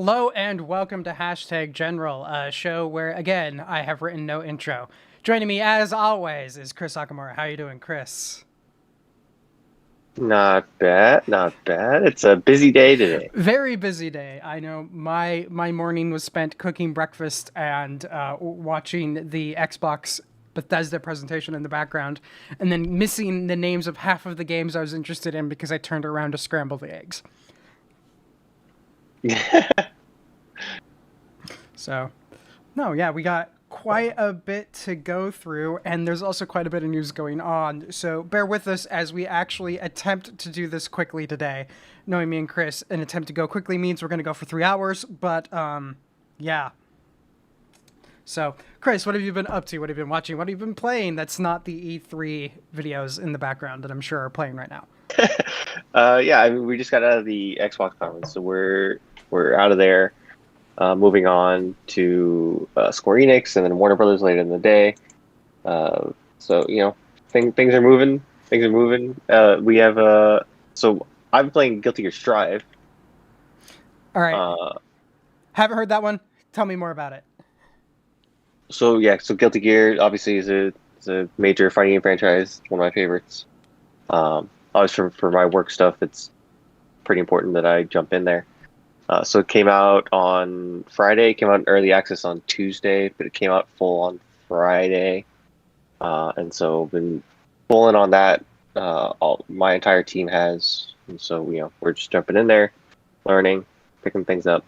Hello and welcome to Hashtag General, a show where, again, I have written no intro. Joining me, as always, is Chris Akamura. How are you doing, Chris? Not bad, not bad. It's a busy day today. Very busy day. I know my morning was spent cooking breakfast and watching the Xbox Bethesda presentation in the background, and then missing the names of half of the games I was interested in because I turned around to scramble the eggs. So, no, yeah, we got quite a bit to go through, and there's also quite a bit of news going on. So bear with us as we actually attempt to do this quickly today. Knowing me and Chris, an attempt to go quickly means we're going to go for 3 hours, but yeah. So, Chris, what have you been up to? What have you been watching? What have you been playing that's not the E3 videos in the background that I'm sure are playing right now? Yeah, I mean, we just got out of the Xbox conference, so we're out of there. Moving on to Square Enix and then Warner Brothers later in the day. So things are moving. Things are moving. We have so I'm playing Guilty Gear Strive. All right. Uh, Haven't heard that one. Tell me more about it. so Guilty Gear obviously is a major fighting game franchise. It's one of my favorites. Always for my work stuff, it's pretty important that I jump in there. So it came out on Friday. It came out in early access on Tuesday, but it came out full on Friday. And so I've been full in on that. My entire team has, and so we're just jumping in there, learning, picking things up,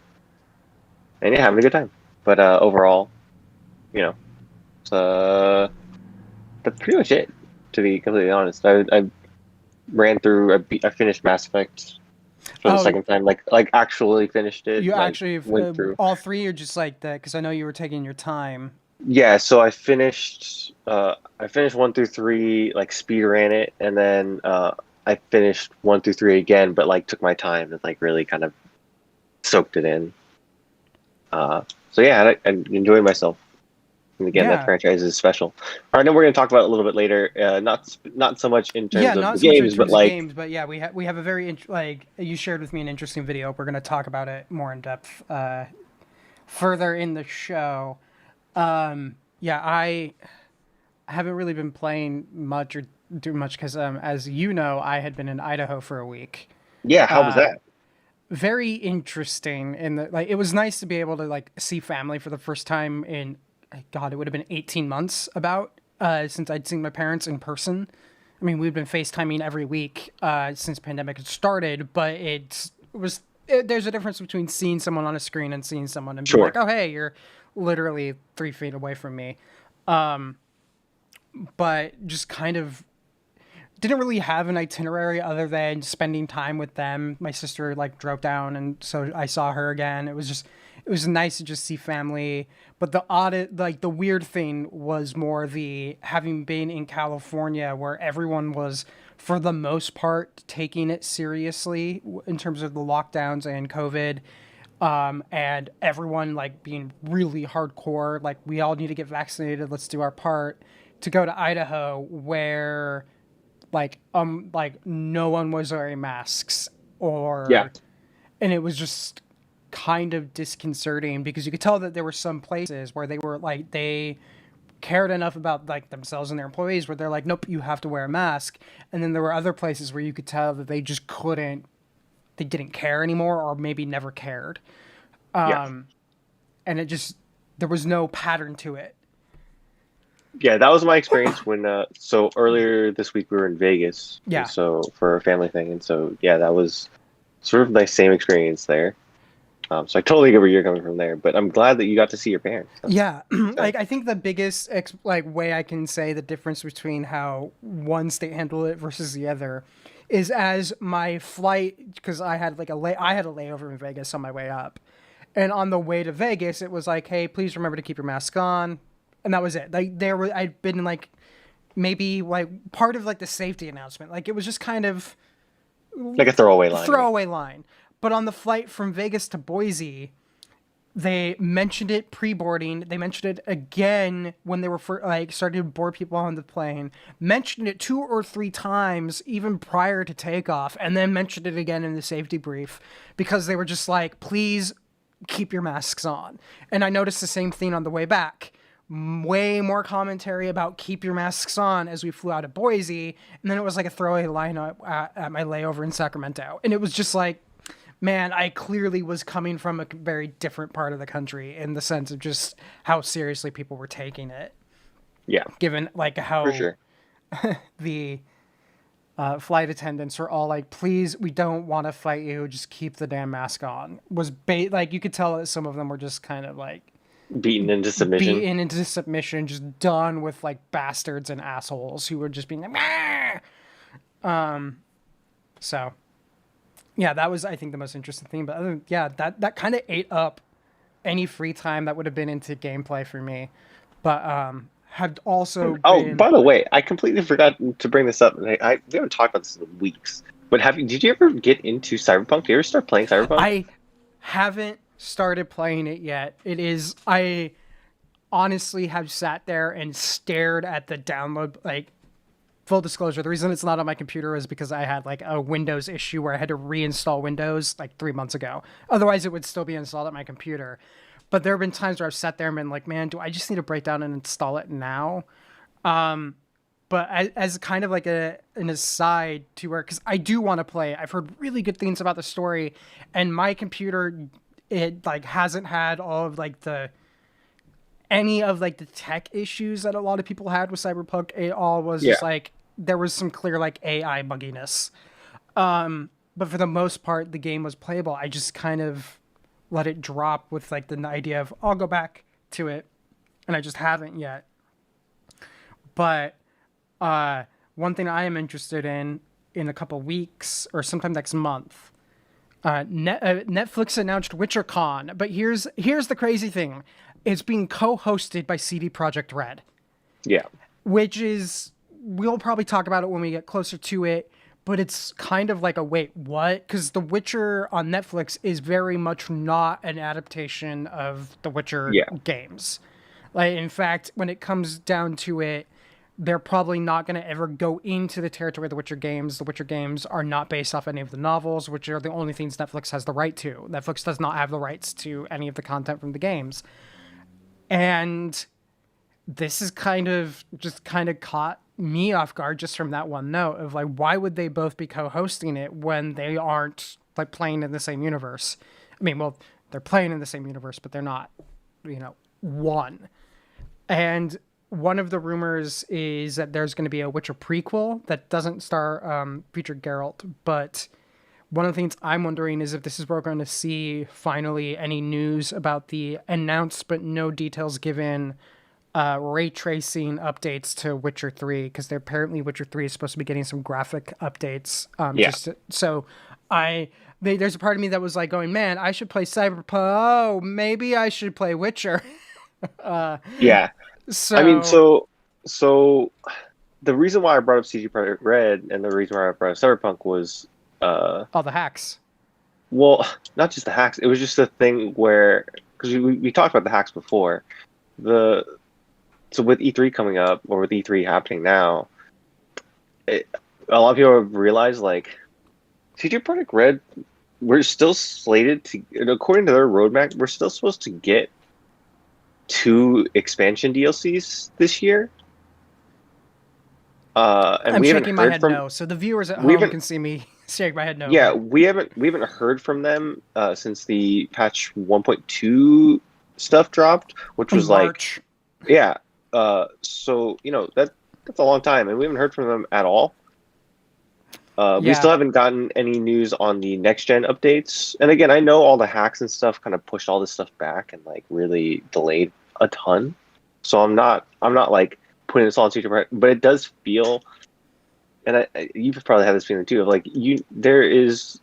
and yeah, having a good time. But overall, you know, it's, that's pretty much it. To be completely honest, I ran through. I finished Mass Effect for the second time, like actually finished it. You Like actually went through. all three, or just like that? Because I know you were taking your time. Yeah, so I finished 1 through 3, like speed ran it, and then I finished 1 through 3 again, but like took my time and like really kind of soaked it in. So yeah, I enjoyed myself. And again, that Yeah, franchise is special. I know we're going to talk about it a little bit later. Not so much in yeah, terms of not the so much in games, but terms of like games, but yeah, we have a very like you shared with me an interesting video. We're gonna talk about it more in depth further in the show. Yeah, I haven't really been playing much or do much because as you know, I had been in Idaho for a week. yeah, how was Uh, that? Very interesting in the like it was nice to be able to like see family for the first time in God, it would have been 18 months about since I'd seen my parents in person. I mean, we've been FaceTiming every week since pandemic had started, but there's a difference between seeing someone on a screen and seeing someone and being Sure. like, "Oh, hey, you're literally 3 feet away from me." But just kind of didn't really have an itinerary other than spending time with them. My sister like drove down, and so I saw her again. It was nice to just see family. But the weird thing was more the having been in California where everyone was, for the most part, taking it seriously in terms of the lockdowns and COVID. And everyone like being really hardcore, like we all need to get vaccinated. Let's do our part. To go to Idaho where like no one was wearing masks Yeah, or and it was just kind of disconcerting because you could tell that there were some places where they were like they cared enough about like themselves and their employees where they're like nope, you have to wear a mask, and then there were other places where you could tell that they didn't care anymore or maybe never cared, yeah, and it just there was no pattern to it. yeah. That was my experience when. So earlier this week we were in Vegas, and Yeah. so for a family thing, and so yeah, that was sort of my same experience there. So I totally get where you're coming from there, but I'm glad that you got to see your parents. That's Yeah, exciting. like I think the biggest like way I can say the difference between how one state handled it versus the other is as my flight, because I had a layover in Vegas on my way up, and on the way to Vegas it was like, hey, please remember to keep your mask on, and that was it. Like I'd been like maybe like part of like the safety announcement, like it was just kind of Like a throwaway line. Yeah. throwaway line. But on the flight from Vegas to Boise, they mentioned it pre-boarding. They mentioned it again when they were starting to board people on the plane. Mentioned it 2 or 3 times even prior to takeoff, and then mentioned it again in the safety brief because they were just like, please keep your masks on. And I noticed the same thing on the way back. Way more commentary about keep your masks on as we flew out of Boise. And then it was like a throwaway line at my layover in Sacramento. And it was just like, man, I clearly was coming from a very different part of the country in the sense of just how seriously people were taking it. Yeah. Given like how For sure. the flight attendants were all like, please, we don't want to fight you. Just keep the damn mask on. Like, you could tell that some of them were just kind of like, Beaten into submission. just done with like bastards and assholes who were just being like, so yeah, that was, I think, the most interesting thing. But that kind of ate up any free time that would have been into gameplay for me. But had also been... by the way, I completely forgot to bring this up. We haven't talked about this in weeks. But did you ever get into Cyberpunk? Did you ever start playing Cyberpunk? I haven't started playing it yet. I honestly have sat there and stared at the download, like, full disclosure, the reason it's not on my computer is because I had like a Windows issue where I had to reinstall Windows like 3 months ago. Otherwise it would still be installed at my computer. But there have been times where I've sat there and been like, man, do I just need to break down and install it now? But as kind of like an aside to where, because I do want to play, I've heard really good things about the story, and my computer, it like hasn't had all of like any of like the tech issues that a lot of people had with Cyberpunk. It all was just like, there was some clear like AI bugginess. But for the most part, the game was playable. I just kind of let it drop with like the idea of I'll go back to it, and I just haven't yet. But one thing I am interested in a couple weeks or sometime next month, Netflix announced WitcherCon. But here's the crazy thing: it's being co-hosted by CD Projekt Red. Yeah, which is, we'll probably talk about it when we get closer to it. But it's kind of like a wait, what? Because The Witcher on Netflix is very much not an adaptation of the Witcher games. Like, in fact, when it comes down to it, they're probably not going to ever go into the territory of the Witcher games. The Witcher games are not based off any of the novels, which are the only things Netflix has the right to. Netflix does not have the rights to any of the content from the games. And this is kind of caught me off guard just from that one note of like, why would they both be co-hosting it when they aren't like playing in the same universe? I mean, well, they're playing in the same universe, but they're not, one. And one of the rumors is that there's going to be a Witcher prequel that doesn't star feature Geralt. But one of the things I'm wondering is if this is where we're going to see finally any news about the announced but no details given ray tracing updates to Witcher 3, because apparently Witcher 3 is supposed to be getting some graphic updates. There's a part of me that was like going, man, I should play Cyberpunk. Oh, maybe I should play Witcher. yeah. So I mean, so the reason why I brought up CD Projekt Red and the reason why I brought up Cyberpunk was all the hacks. Well, not just the hacks. It was just a thing where, because we talked about the hacks before, so with E3 coming up, or with E3 happening now, a lot of people have realized, like, CD Projekt Red, we're still slated to, according to their roadmap, we're still supposed to get 2 expansion DLCs this year. And I'm we shaking my head from, no, so the viewers at home can see me shake my head no. Yeah, we haven't heard from them since the patch 1.2 stuff dropped, which was March. So that's a long time, and we haven't heard from them at all. We still haven't gotten any news on the next gen updates. And again, I know all the hacks and stuff kind of pushed all this stuff back and like really delayed a ton. So I'm not like putting this all on future, but it does feel, and you've probably had this feeling too, of like there's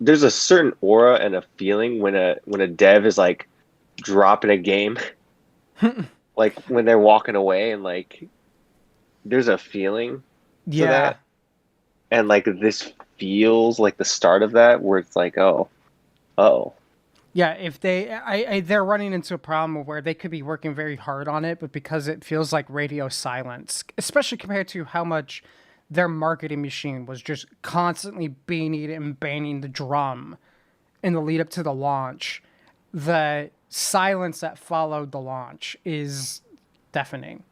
a certain aura and a feeling when a dev is like dropping a game. Like when they're walking away, and like there's a feeling to that. And like this feels like the start of that, where it's like, oh. Yeah, if they're running into a problem where they could be working very hard on it, but because it feels like radio silence, especially compared to how much their marketing machine was just constantly beating and banging the drum in the lead up to the launch. the silence that followed the launch is deafening.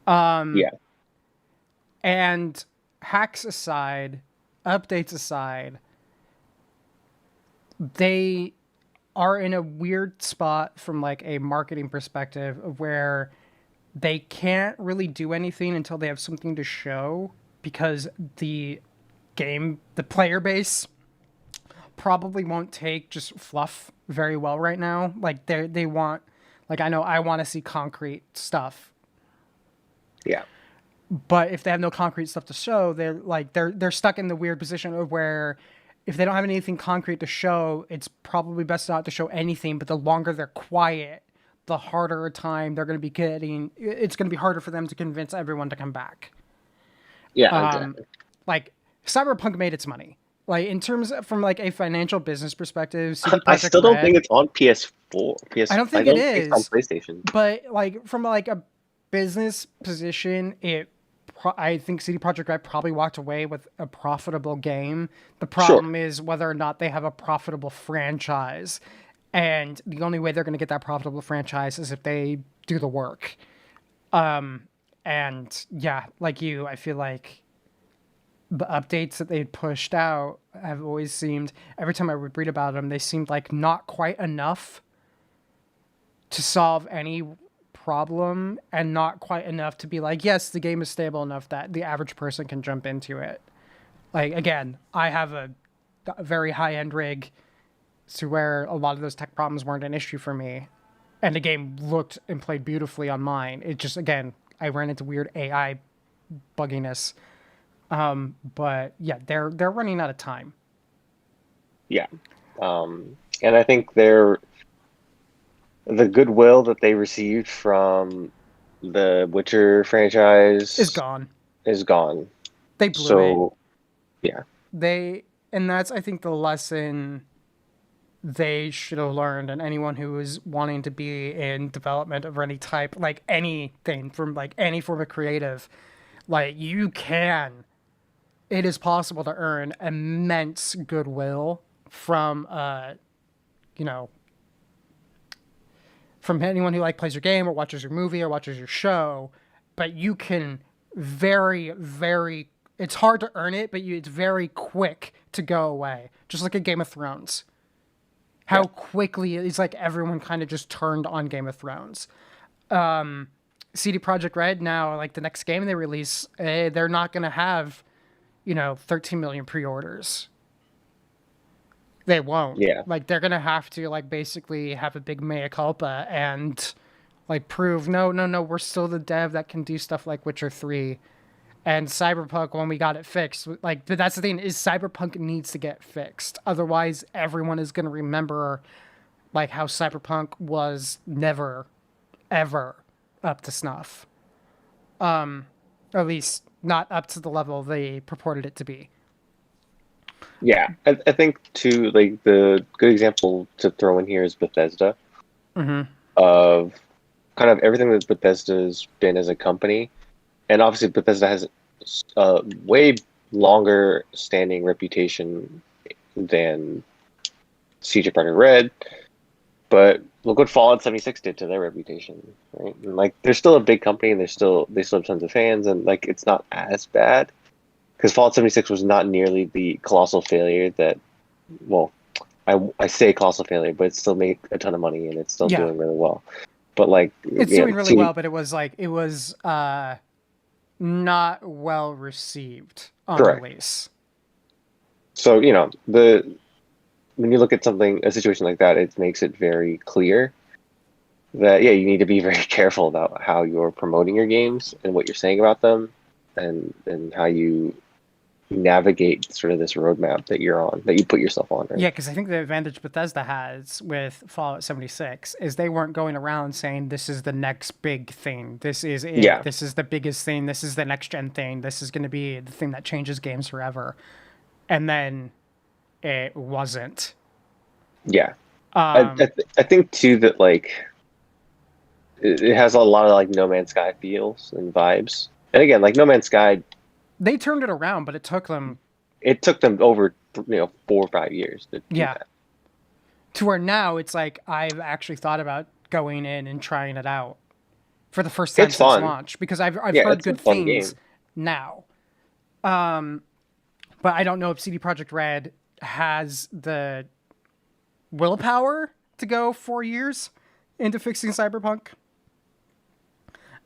Um, Yeah. and hacks aside, updates aside, they are in a weird spot from like a marketing perspective of where they can't really do anything until they have something to show because the player base probably won't take just fluff very well right now. Like they want, like I know I want to see concrete stuff, Yeah. but if they have no concrete stuff to show, they're stuck in the weird position of where if they don't have anything concrete to show, it's probably best not to show anything. But the longer they're quiet, the harder a time they're going to be getting. It's going to be harder for them to convince everyone to come back. Yeah. Um, Exactly. like Cyberpunk made its money. Like in terms of, from like a financial business perspective, CD I Projekt still don't think Red. it's on PS4. I don't I think it don't think it's on is, PlayStation. but like from like a business position, I think CD Projekt Red probably walked away with a profitable game. The Sure. problem is whether or not they have a profitable franchise, and the only way they're going to get that profitable franchise is if they do the work. And yeah, like you, I feel like the updates that they pushed out have always seemed, every time I would read about them, they seemed like not quite enough to solve any problem and not quite enough to be like, yes, the game is stable enough that the average person can jump into it. Like, again, I have a very high end rig to where a lot of those tech problems weren't an issue for me. And the game looked and played beautifully on mine. It just, again, I ran into weird AI bugginess. But yeah, they're running out of time. Yeah. And I think the goodwill that they received from the Witcher Is franchise gone. is gone. They blew it. So yeah. And that's I think the lesson they should have learned, and anyone who is wanting to be in development of any type, like anything from like any form of creative, like it is possible to earn immense goodwill from you know, from anyone who like plays your game or watches your movie or watches your show, but you can very, it's hard to earn it, but it's very quick to go away. Just like a Game of Thrones. How Yeah. quickly it's like everyone kind of just turned on Game of Thrones. CD Projekt Red now, like the next game they release, they're not going to have, 13 million pre-orders. They won't. Yeah. Like they're going to have to like basically have a big mea culpa and like prove no, we're still the dev that can do stuff like Witcher 3 and Cyberpunk when we got it fixed. Like but that's the thing is Cyberpunk needs to get fixed. Otherwise everyone is going to remember like how Cyberpunk was never ever up to snuff. Or at least not up to the level they purported it to be. Yeah. I think too, like the good example to throw in here is Bethesda of kind of everything that Bethesda's been as a company. And obviously Bethesda has a way longer standing reputation than Siege of Project Red, but look what Fallout 76 did to their reputation, right? And like they're still a big company and they still have tons of fans and like it's not as bad because Fallout 76 was not nearly the colossal failure that, well, I say colossal failure, but it still made a ton of money and it's still doing really well. But like it's doing really well, but it was not well received on correct. release. So when you look at a situation like that, it makes it very clear that you need to be very careful about how you're promoting your games and what you're saying about them, and how you navigate sort of this roadmap that you're on, that you put yourself on. Right? Yeah, because I think the advantage Bethesda has with Fallout 76 is they weren't going around saying this is the next big thing. This is it. Yeah. This is the biggest thing. This is the next gen thing. This is going to be the thing that changes games forever. And then it wasn't. Yeah. I think too that like it has a lot of like No Man's Sky feels and vibes. And again, like No Man's Sky, they turned it around, but it took them over 4 or 5 years to do that. to where now it's like I've actually thought about going in and trying it out for the first time It's since fun. launch because I've Yeah, heard it's a good fun things game. now. But I don't know if CD Projekt Red has the willpower to go 4 years into fixing Cyberpunk.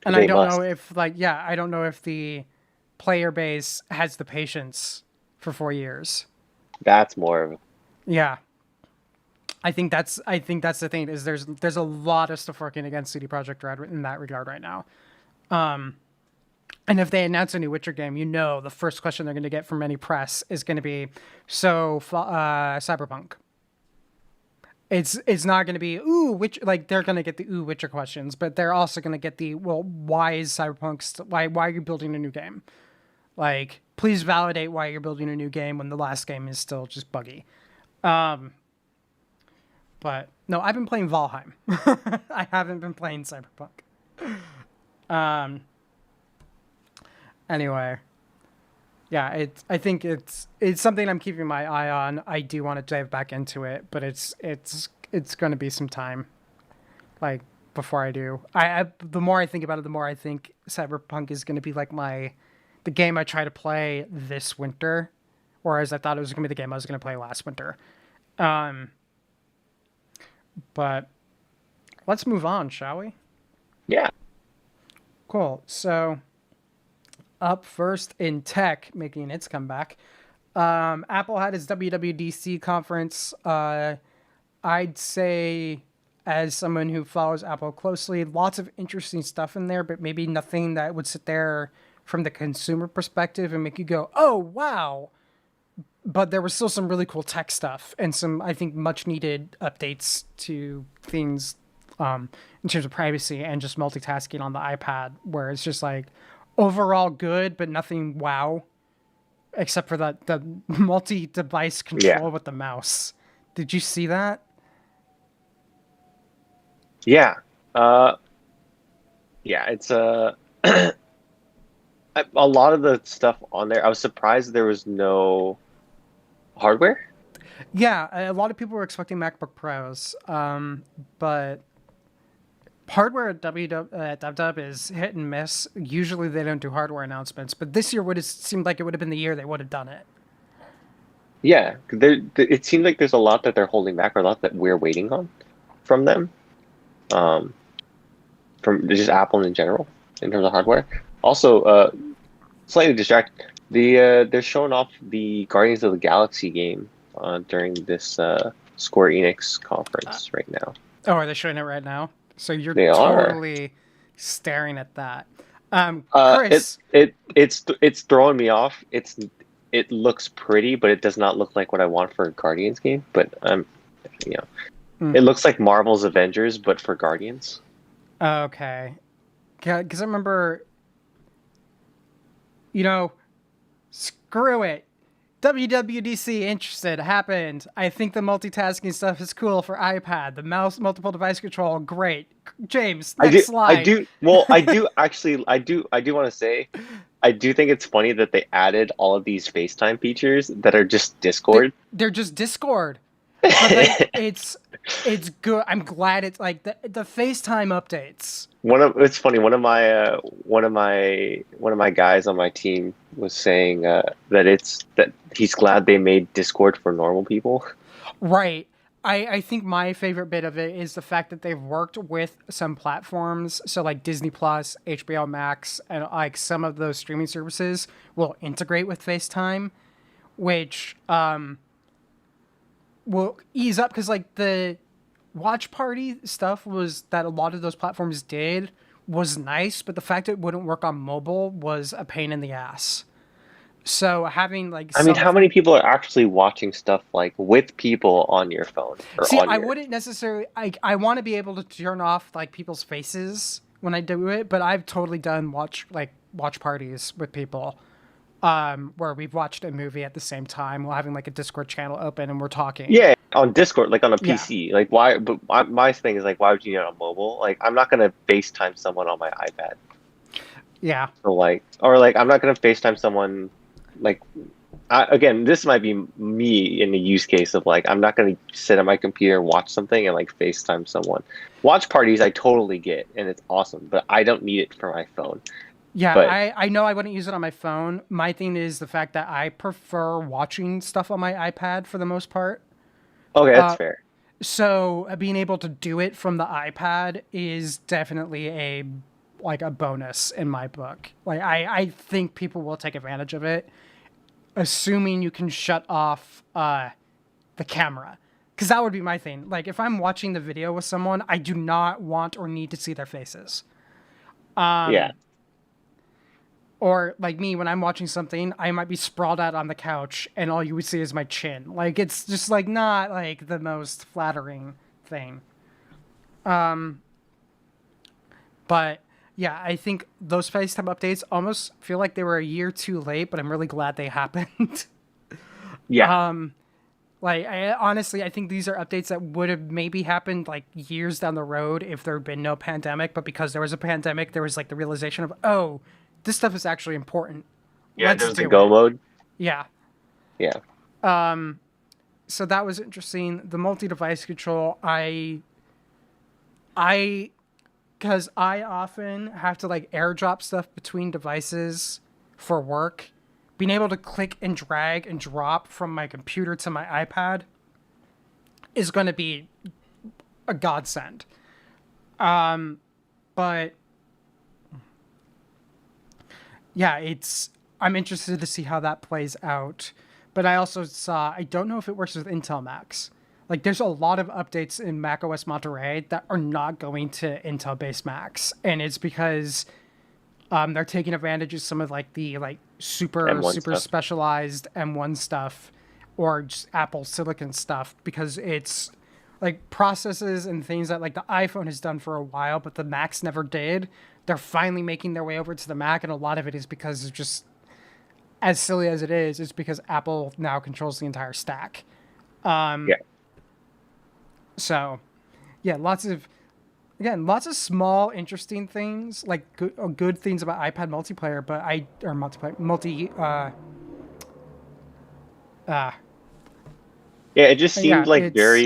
And I They don't know must. if I don't know if the player base has the patience for 4 years. That's more of Yeah. I think that's the thing is there's a lot of stuff working against CD Projekt Red in that regard right now. And if they announce a new Witcher game, the first question they're going to get from any press is going to be, Cyberpunk. It's not going to be which like they're going to get the Witcher questions, but they're also going to get the why is why are you building a new game? Like please validate why you're building a new game when the last game is still just buggy. But no, I've been playing Valheim. I haven't been playing Cyberpunk. Anyway, yeah, I think it's something I'm keeping my eye on. I do want to dive back into it, but it's going to be some time, like before I do. The more I think about it, the more I think Cyberpunk is going to be like the game I try to play this winter, whereas I thought it was going to be the game I was going to play last winter. But let's move on, shall we? yeah. Cool. So up first in tech, making its comeback, Apple had its WWDC conference. I'd say, as someone who follows Apple closely, lots of interesting stuff in there, but maybe nothing that would sit there from the consumer perspective and make you go, "Oh, wow." But there was still some really cool tech stuff and some, I think, much needed updates to things in terms of privacy and just multitasking on the iPad, where it's just like overall good, but nothing wow, except for the multi-device Yeah. control with the mouse. Did you see that? Yeah. Uh, yeah, it's a lot of the stuff on there. I was surprised there was no hardware. Yeah, a lot of people were expecting MacBook Pros, but hardware at DevDub is hit and miss. Usually they don't do hardware announcements, but this year would have seemed like it would have been the year they would have done it. Yeah, it seems like there's a lot that they're holding back, or a lot that we're waiting on from them, um, from just Apple in general in terms of hardware. Also, slightly distracted. They're showing off the Guardians of the Galaxy game during this Square Enix conference right now. Oh, are they showing it right now? So you're They are. totally staring at that. It Chris, it's throwing me off. It looks pretty, but it does not look like what I want for a Guardians game. But you know, mm, it looks like Marvel's Avengers, but for Guardians. okay. Because I remember, you know, screw it. WWDC interested happened. I think the multitasking stuff is cool for iPad. The mouse multiple device control, great. James, I next do, I slide. do. Well, I do actually. I do want to say, I do think it's funny that they added all of these FaceTime features that are just Discord. They're just Discord, but like it's good. I'm glad it's like the FaceTime updates. It's funny. One of my guys on my team was saying that he's glad they made Discord for normal people. Right. I think my favorite bit of it is the fact that they've worked with some platforms. So like Disney Plus, HBO Max, and like some of those streaming services will integrate with FaceTime, which will ease up because like the watch party stuff was that a lot of those platforms did was nice, but the fact it wouldn't work on mobile was a pain in the ass. So having like I mean, how many something. people are actually watching stuff like with people on your phone or See, on I your? wouldn't necessarily. I want to be able to turn off like people's faces when I do it, but I've totally done watch parties with people, where we've watched a movie at the same time while having like a Discord channel open and we're talking. Yeah, on Discord, like on a Yeah, PC. Like why? But my thing is like, why would you need it on mobile? Like I'm not gonna FaceTime someone on my iPad. yeah, So like, or like, I'm not gonna FaceTime someone like again, this might be me in the use case of like I'm not going to sit at my computer and watch something and like FaceTime someone. Watch parties, I totally get, and it's awesome, but I don't need it for my phone. Yeah, But I know I wouldn't use it on my phone. My thing is the fact that I prefer watching stuff on my iPad for the most part. okay, that's Uh, fair. so being able to do it from the iPad is definitely a bonus in my book. Like I think people will take advantage of it, assuming you can shut off the camera. Because that would be my thing. Like if I'm watching the video with someone, I do not want or need to see their faces. Yeah, Or like me, when I'm watching something, I might be sprawled out on the couch and all you would see is my chin. Like it's just like not like the most flattering thing. But yeah, I think those FaceTime updates almost feel like they were a year too late, but I'm really glad they happened. yeah, Like honestly, I think these are updates that would have maybe happened like years down the road if there had been no pandemic, but because there was a pandemic, there was like the realization of, oh, this stuff is actually important. yeah. Let's There was a do go it. mode. Yeah. Yeah, So that was interesting. The multi-device control, I because I often have to like airdrop stuff between devices for work. Being able to click and drag and drop from my computer to my iPad is going to be a godsend. But yeah, I'm interested to see how that plays out. But I also saw I don't know if it works with Intel Macs. Like there's a lot of updates in macOS Monterey that are not going to Intel based Macs, and it's because they're taking advantage of some of like the like M1 super stuff. specialized M1 stuff or just Apple Silicon stuff because it's like processes and things that like the iPhone has done for a while, but the Macs never did. They're finally making their way over to the Mac, and a lot of it is because of just as silly as it is, it's because Apple now controls the entire stack. Yeah, So yeah, lots of small interesting things like good things about iPad multiplayer, but I or multiplayer multi uh yeah. It just seemed yeah, like it's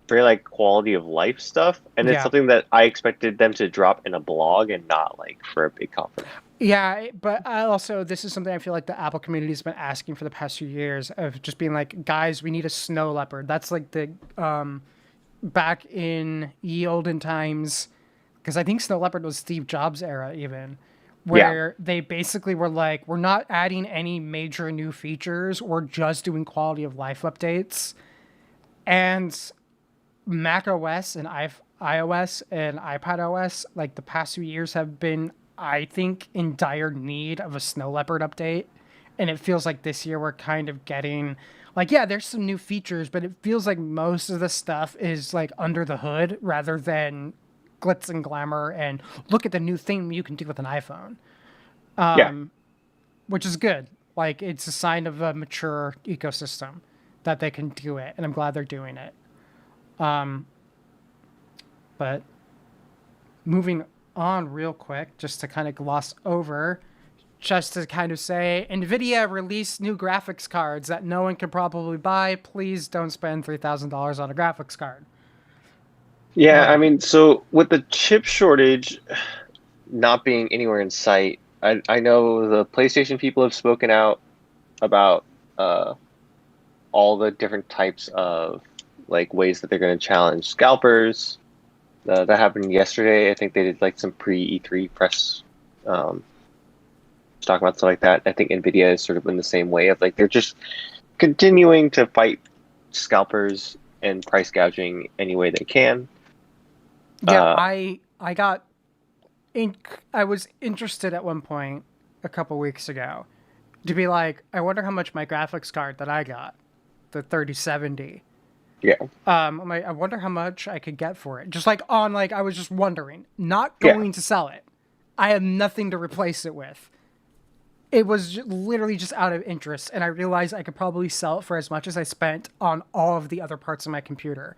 very like quality of life stuff, and it's yeah. something that I expected them to drop in a blog and not like for a big conference. Yeah, but I also this is something I feel like the Apple community has been asking for the past few years of just being like, guys, we need a snow leopard. That's like the back in ye olden times, because I think Snow Leopard was Steve Jobs' era even, Yeah, where they basically were like, we're not adding any major new features, we're just doing quality of life updates. And Mac OS and iOS and iPad OS, like the past few years, have been, I think, in dire need of a Snow Leopard update. And it feels like this year we're kind of getting, like, yeah, there's some new features, but it feels like most of the stuff is like under the hood rather than glitz and glamour and look at the new thing you can do with an iPhone, yeah. which is good. Like, it's a sign of a mature ecosystem that they can do it, and I'm glad they're doing it. But moving on real quick, just to kind of gloss over, just to kind of say, NVIDIA released new graphics cards that no one can probably buy. Please don't spend $3,000 on a graphics card. Yeah, I Like, mean, so with the chip shortage not being anywhere in sight, I know the PlayStation people have spoken out about uh, all the different types of like ways that they're going to challenge scalpers. That happened yesterday. I think they did like some pre E3 press talk about stuff like that. I think Nvidia is sort of in the same way of like they're just continuing to fight scalpers and price gouging any way they can. yeah, Uh, I got in, I was interested at one point a couple weeks ago to be like, I wonder how much my graphics card that I got, the 3070. yeah, I'm like, I wonder how much I could get for it. Just like on like I was just wondering, not yeah, going to sell it. I have nothing to replace it with. It was literally just out of interest, and I realized I could probably sell it for as much as I spent on all of the other parts of my computer,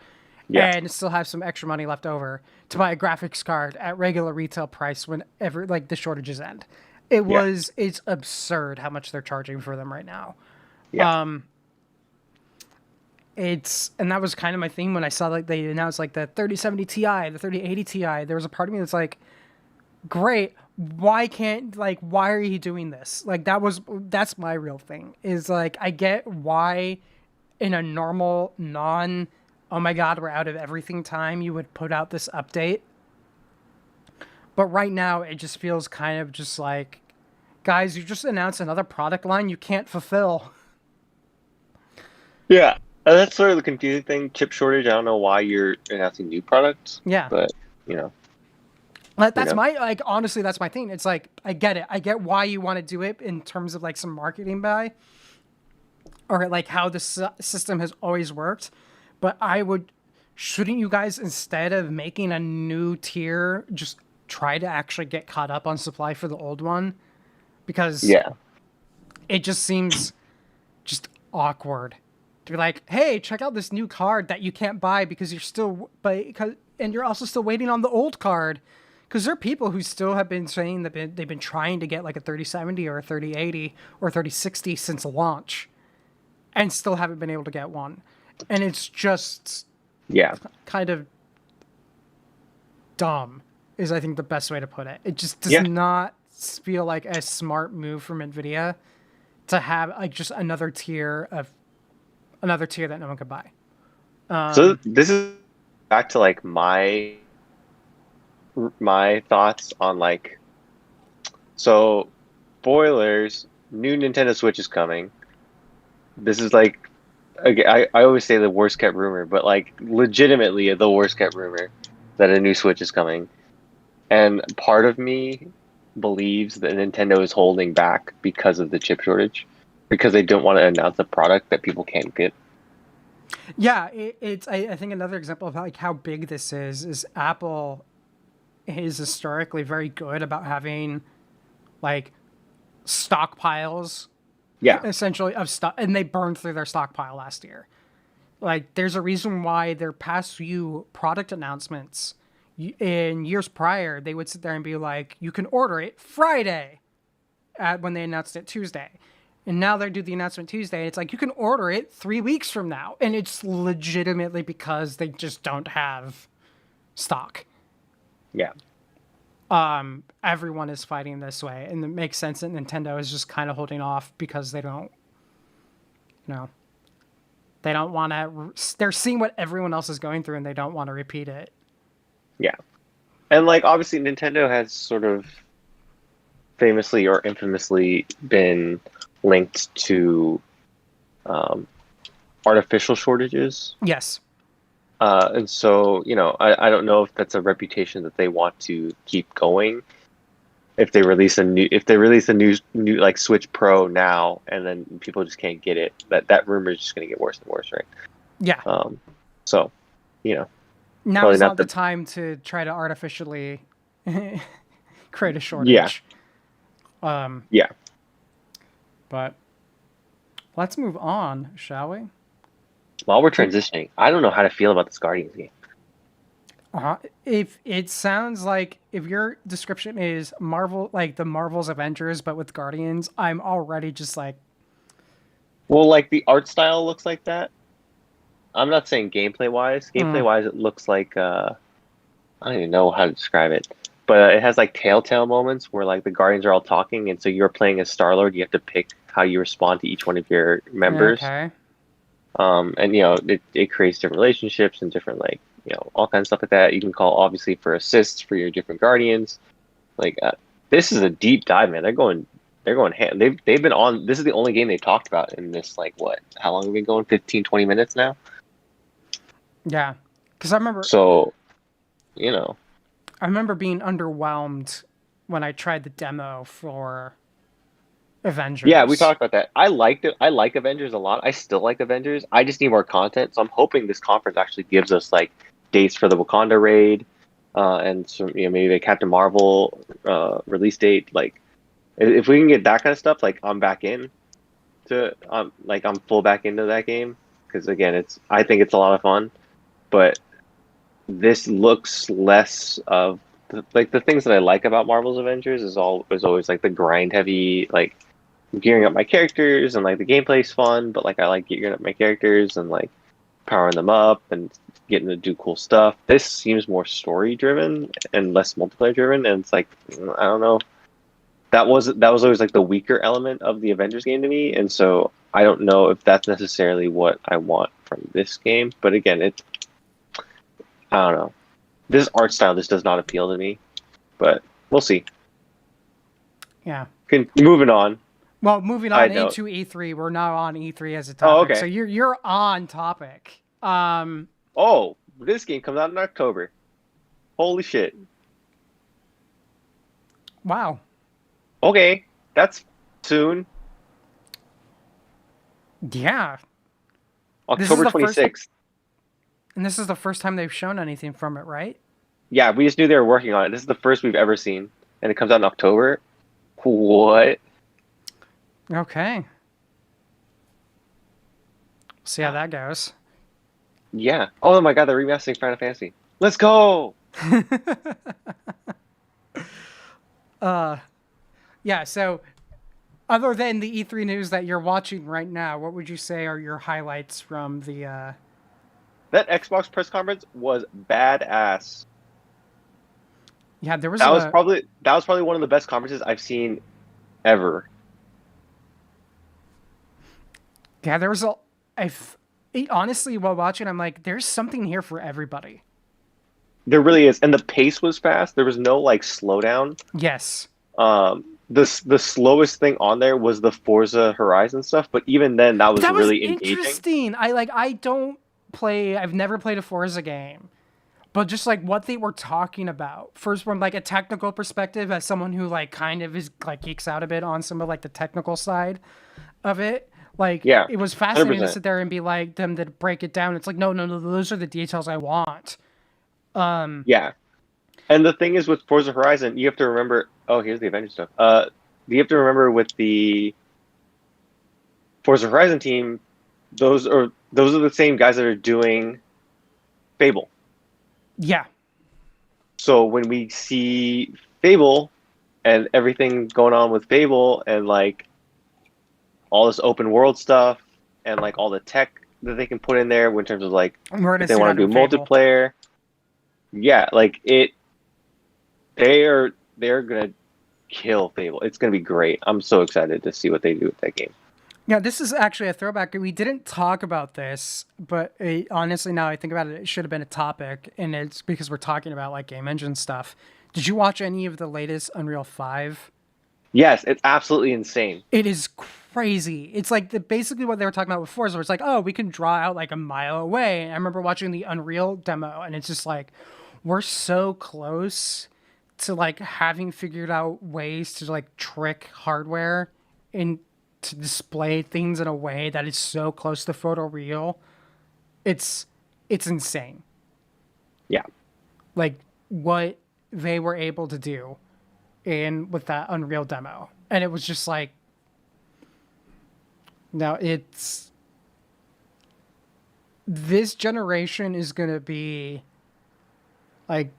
yeah, and still have some extra money left over to buy a graphics card at regular retail price whenever like the shortages end. yeah. It's absurd how much they're charging for them right now. Yeah. And that was kind of my thing when I saw like they announced like the 3070 Ti, the 3080 Ti. There was a part of me that's like, great. Why are you doing this? Like that's my real thing. Is like I get why in a normal non, oh my god, we're out of everything time you would put out this update. But right now it just feels kind of just like, guys, you just announced another product line you can't fulfill. Yeah. That's sort of the confusing thing. Chip shortage. I don't know why you're announcing new products, Yeah. but you know, That's my, like, honestly, that's my thing. It's like, I get it. I get why you want to do it in terms of like some marketing buy or like how the system has always worked. But shouldn't you guys, instead of making a new tier, just try to actually get caught up on supply for the old one? Because yeah, it just seems just awkward to be like, hey, check out this new card that you can't buy because and you're also still waiting on the old card. Because there are people who still have been saying that they've been trying to get like a 3070 or a 3080 or 3060 since launch and still haven't been able to get one. And it's just yeah, kind of dumb, is I think the best way to put it. It just does yeah. not feel like a smart move from NVIDIA to have like just another tier that no one could buy. So this is back to like my thoughts on like, so spoilers, new Nintendo Switch is coming. This is like, again, I always say the worst kept rumor, but like legitimately the worst kept rumor that a new Switch is coming. And part of me believes that Nintendo is holding back because of the chip shortage, because they don't want to announce a product that people can't get. Yeah, I think another example of how big this is Apple is historically very good about having like stockpiles Yeah, essentially of stuff, and they burned through their stockpile last year. Like there's a reason why their past few product announcements in years prior, they would sit there and be like, you can order it Friday when they announced it Tuesday. And now they do the announcement Tuesday, and it's like, you can order it 3 weeks from now. And it's legitimately because they just don't have stock. yeah. Everyone is fighting this way, and it makes sense that Nintendo is just kind of holding off because they don't, they don't want to. They're seeing what everyone else is going through, and they don't want to repeat it. Yeah. And like obviously Nintendo has sort of famously or infamously been linked to artificial shortages. Yes. And so, I don't know if that's a reputation that they want to keep going. If they release a new like Switch Pro now, and then people just can't get it, that rumor is just going to get worse and worse, right? Yeah. So, Now is not the time to try to artificially create a shortage. Yeah. But let's move on, shall we? While we're transitioning, I don't know how to feel about this Guardians game. If it sounds like, if your description is Marvel, like the Marvel's Avengers, but with Guardians, I'm already just like. Well, like the art style looks like that. I'm not saying gameplay wise. Gameplay wise, it looks like I don't even know how to describe it, but it has like Telltale moments where like the Guardians are all talking, and so you're playing as Star-Lord. You have to pick how you respond to each one of your members. Okay. And it creates different relationships and different like all kinds of stuff like that. You can call obviously for assists for your different Guardians. Like this is a deep dive, man. They're going hand. They've been on. This is the only game they've talked about in this like what? How long have we been going? 15, 20 minutes now. Yeah, because I remember. So, I remember being underwhelmed when I tried the demo for Avengers. Yeah, we talked about that. I liked it. I like Avengers a lot. I still like Avengers. I just need more content. So I'm hoping this conference actually gives us like dates for the Wakanda raid, and some maybe the Captain Marvel release date. Like, if we can get that kind of stuff, like I'm back in to I'm full back into that game because again, I think it's a lot of fun, but this looks less of the things that I like about Marvel's Avengers is always like the grind heavy like gearing up my characters, and like the gameplay's fun, but like I like gearing up my characters and like powering them up and getting to do cool stuff. This seems more story driven and less multiplayer driven, and it's like I don't know. That was always like the weaker element of the Avengers game to me, and so I don't know if that's necessarily what I want from this game. But again, I don't know. This art style just does not appeal to me, but we'll see. Yeah. Moving on. Well, moving on I know. into E3, we're now on E3 as a Oh, topic. okay. So you're on topic. Oh, this game comes out in October. Holy shit. Wow. Okay, that's soon. Yeah. October 26th. And this is the first time they've shown anything from it, right? Yeah, we just knew they were working on it. This is the first we've ever seen, and it comes out in October. What? Okay. See how that goes. Yeah. Oh my god, they're remastering Final Fantasy. Let's go! Yeah, so other than the E3 news that you're watching right now, what would you say are your highlights from the That Xbox press conference was badass. Yeah, there was That was probably one of the best conferences I've seen ever. Yeah, there was honestly, while watching, I'm like, there's something here for everybody. There really is, and the pace was fast. There was no like slowdown. Yes. The slowest thing on there was the Forza Horizon stuff, but even then, that was really engaging. Interesting. I've never played a Forza game, but just like what they were talking about, first from like a technical perspective, as someone who like kind of is like geeks out a bit on some of like the technical side of it. Like, Yeah, it was fascinating 100%. to sit there and be like, them to break it down. It's like, no, those are the details I want. Yeah, and the thing is with Forza Horizon, you have to remember. Oh, here's the Avengers stuff. You have to remember with the Forza Horizon team, those are the same guys that are doing Fable. Yeah. So when we see Fable and everything going on with Fable and like all this open world stuff and like all the tech that they can put in there in terms of like if they want to do multiplayer, yeah, like they're gonna kill Fable. It's gonna be great. I'm so excited to see what they do with that game. Yeah, this is actually a throwback. We didn't talk about this, but honestly, now I think about it, it should have been a topic, and it's because we're talking about like game engine stuff. Did you watch any of the latest Unreal 5? Yes, it's absolutely insane. It is crazy. It's like basically what they were talking about before. So it's like, oh, we can draw out like a mile away. And I remember watching the Unreal demo, and it's just like, we're so close to like having figured out ways to like trick hardware and to display things in a way that is so close to photoreal. It's insane. Yeah. Like what they were able to do with that Unreal demo. And it was just like, now this generation is going to be like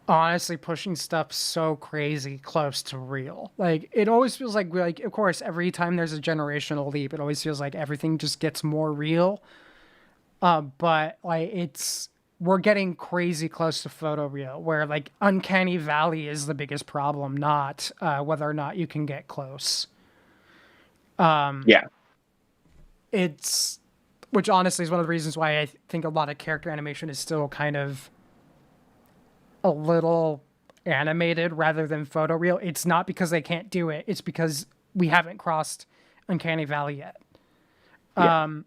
honestly pushing stuff so crazy close to real. Like it always feels like of course every time there's a generational leap, it always feels like everything just gets more real. But like we're getting crazy close to photoreal, where like uncanny valley is the biggest problem, not whether or not you can get close. Yeah. Which honestly is one of the reasons why I think a lot of character animation is still kind of a little animated rather than photoreal. It's not because they can't do it. It's because we haven't crossed uncanny valley yet. Yeah.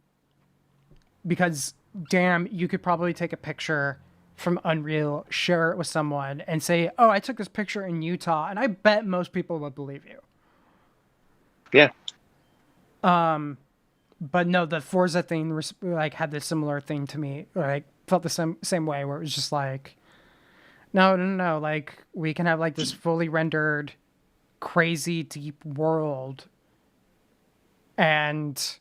Because damn, you could probably take a picture from Unreal, share it with someone, and say, "Oh, I took this picture in Utah," and I bet most people would believe you. Yeah. But no, the Forza thing like had this similar thing to me. Like felt the same way, where it was just like, no, like we can have like this fully rendered, crazy deep world, and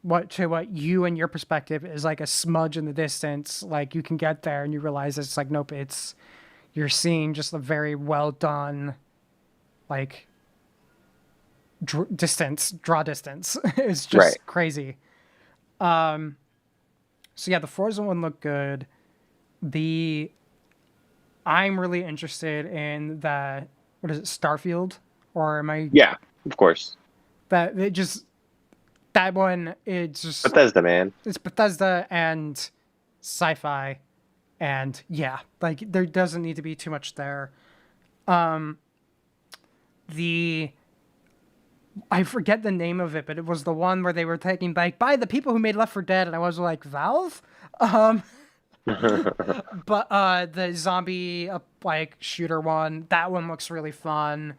what you and your perspective is like a smudge in the distance. Like you can get there and you realize it's like, nope, you're seeing just a very well done, like draw distance. It's Right. just crazy. So yeah, the Forza one looked good. The I'm really interested in the what is it, Starfield? Or am I Yeah, of course. that it just that one it's just Bethesda, man. it's Bethesda and sci-fi and yeah, like there doesn't need to be too much there. The I forget the name of it, but it was the one where they were taking like by the people who made Left 4 Dead, and I was like Valve. But the zombie like shooter one, that one looks really fun.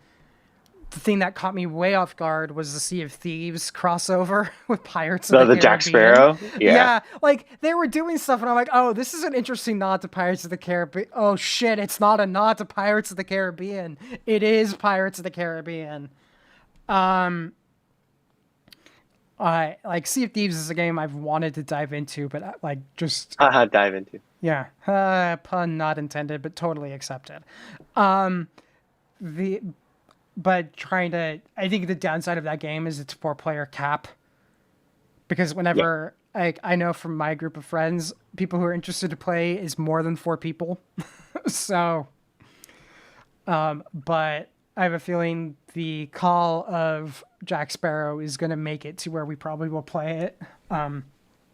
The thing that caught me way off guard was the Sea of Thieves crossover with Pirates of the The Jack Caribbean. Sparrow. Yeah. Yeah, like they were doing stuff, and I'm like, oh, this is an interesting nod to Pirates of the Caribbean. Oh shit, it's not a nod to Pirates of the Caribbean. It is Pirates of the Caribbean. I like Sea of Thieves is a game I've wanted to dive into, but like just Haha, dive into. yeah, pun not intended, but totally accepted. The but trying to I think the downside of that game is its 4-player cap because Yeah. whenever I know from my group of friends, people who are interested to play is more than 4 people. So, but I have a feeling the call of Jack Sparrow is going to make it to where we probably will play it.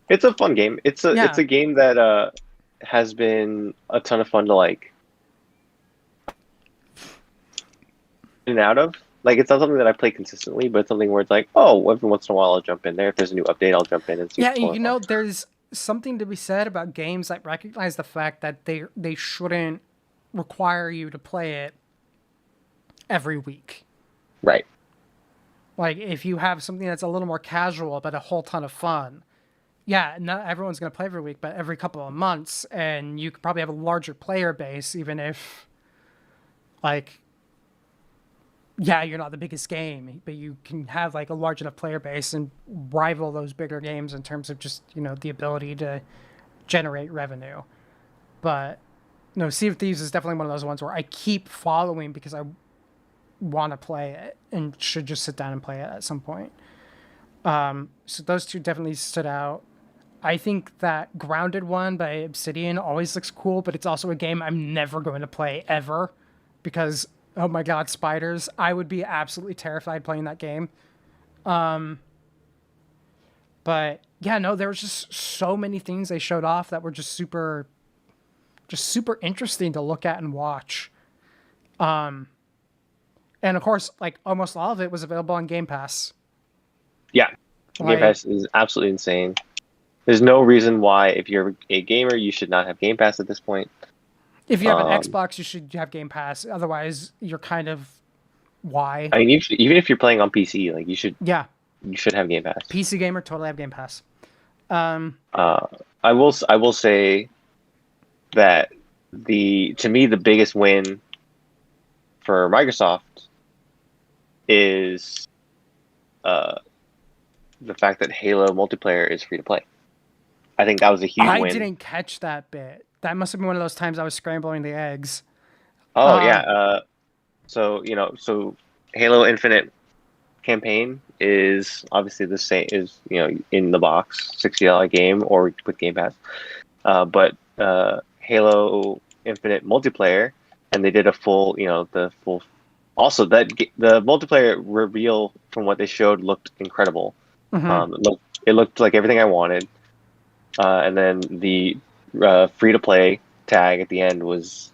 It's a fun game. It's Yeah, a game that has been a ton of fun to like in and out of. Like it's not something that I play consistently, but it's something where it's like, oh, every once in a while I'll jump in there. If there's a new update, I'll jump in and see yeah, what's going on. there's something to be said about games that recognize the fact that they shouldn't require you to play it every week. Right. Like if you have something that's a little more casual but a whole ton of fun, yeah, not everyone's going to play every week, but every couple of months, and you could probably have a larger player base, even if, like, yeah, you're not the biggest game, but you can have like a large enough player base and rival those bigger games in terms of just the ability to generate revenue. But no, Sea of Thieves is definitely one of those ones where I keep following because I want to play it and should just sit down and play it at some point. So those two definitely stood out. I think that Grounded one by Obsidian always looks cool, but it's also a game I'm never going to play ever because, oh my god, spiders. I would be absolutely terrified playing that game. But yeah, no, there was just so many things they showed off that were just super interesting to look at and watch. And of course, like almost all of it was available on Game Pass. Yeah. Game Like, Pass is absolutely insane. There's no reason why, if you're a gamer, you should not have Game Pass at this point. if you have an Xbox, you should have Game Pass. Otherwise, you're kind of why? I mean, even if you're playing on PC, like Yeah, you should have Game Pass. PC gamer totally have Game Pass. I will say that to me the biggest win for Microsoft is the fact that Halo multiplayer is free to play. I think that was a huge I win. didn't catch that bit. That must have been one of those times I was scrambling the eggs. Oh yeah. So Halo Infinite campaign is obviously the same is in the box $60 game or with Game Pass. But Halo Infinite multiplayer, and they did a full the full. Also, the multiplayer reveal from what they showed looked incredible. It looked like everything I wanted. And then the free to play tag at the end was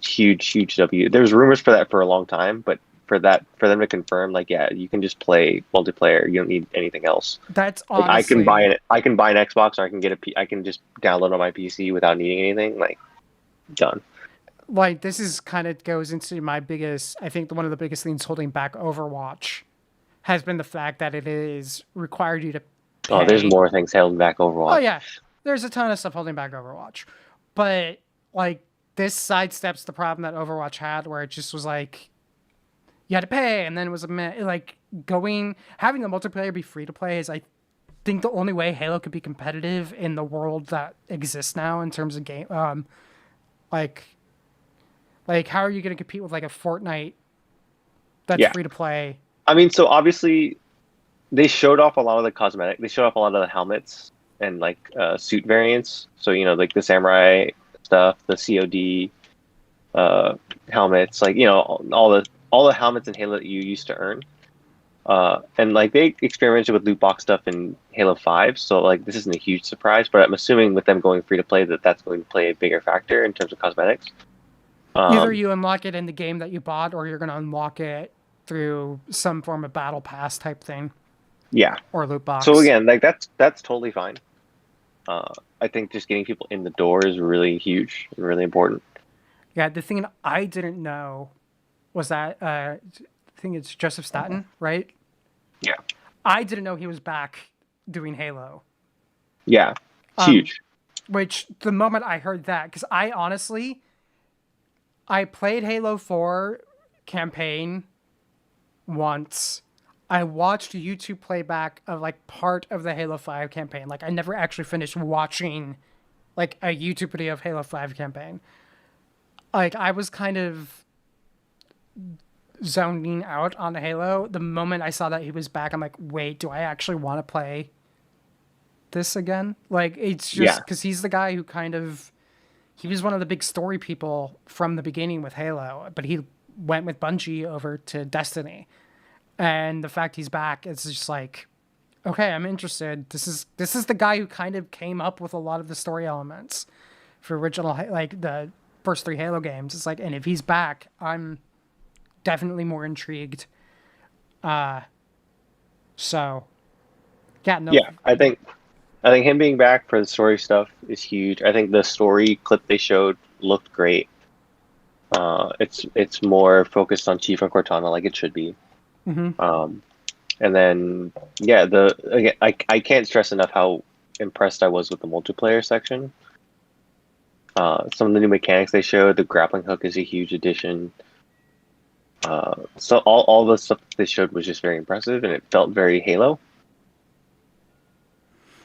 huge W. There was rumors for that for a long time, but for them to confirm, like, yeah, you can just play multiplayer. You don't need anything else. That's Like, honestly I can buy an Xbox, or I can I can just download on my PC without needing anything. Like, done. like this is kind of goes into my biggest. I think one of the biggest things holding back Overwatch has been the fact that it is required you to pay. Oh, there's more things holding back Overwatch. Oh yeah, there's a ton of stuff holding back Overwatch, but like this sidesteps the problem that Overwatch had, where it just was like you had to pay, and then it was like having the multiplayer be free to play is I think the only way Halo could be competitive in the world that exists now in terms of game. Like how are you going to compete with like a Fortnite that's Yeah. free to play? I mean, so obviously they showed off a lot of the cosmetic. They showed off a lot of the helmets and like suit variants. So like the samurai stuff, the COD helmets, like all the helmets in Halo that you used to earn. And like they experimented with loot box stuff in Halo 5, so like this isn't a huge surprise, but I'm assuming with them going free to play that's going to play a bigger factor in terms of cosmetics. Either Um, you unlock it in the game that you bought, or you're going to unlock it through some form of battle pass type thing yeah. or loot So box. again, like that's totally fine. I think just getting people in the door is really huge and really important. Yeah, the thing I didn't know was that I think it's Joseph Staten, right? Yeah. I didn't know he was back doing Halo. Yeah. It's Um, huge. which the moment I heard that, because I played Halo 4 campaign once. I watched a YouTube playback of like part of the Halo 5 campaign. Like I never actually finished watching like a YouTube video of Halo 5 campaign. Like I was kind of zoning out on Halo. The moment I saw that he was back, I'm like, wait, do I actually want to play this again? Like it's just Yeah. because he's the guy who he was one of the big story people from the beginning with Halo, but he went with Bungie over to Destiny. And the fact he's back, it's just like, okay, I'm interested. This is the guy who kind of came up with a lot of the story elements for original like the first three Halo games. It's like, and if he's back, I'm definitely more intrigued. So yeah, no, Yeah. I think him being back for the story stuff is huge. I think the story clip they showed looked great. It's more focused on Chief and Cortana like it should be. hmm Um, and then yeah, again, I can't stress enough how impressed I was with the multiplayer section. Some of the new mechanics they showed, the grappling hook is a huge addition. So all the stuff that they showed was just very impressive, and it felt very Halo.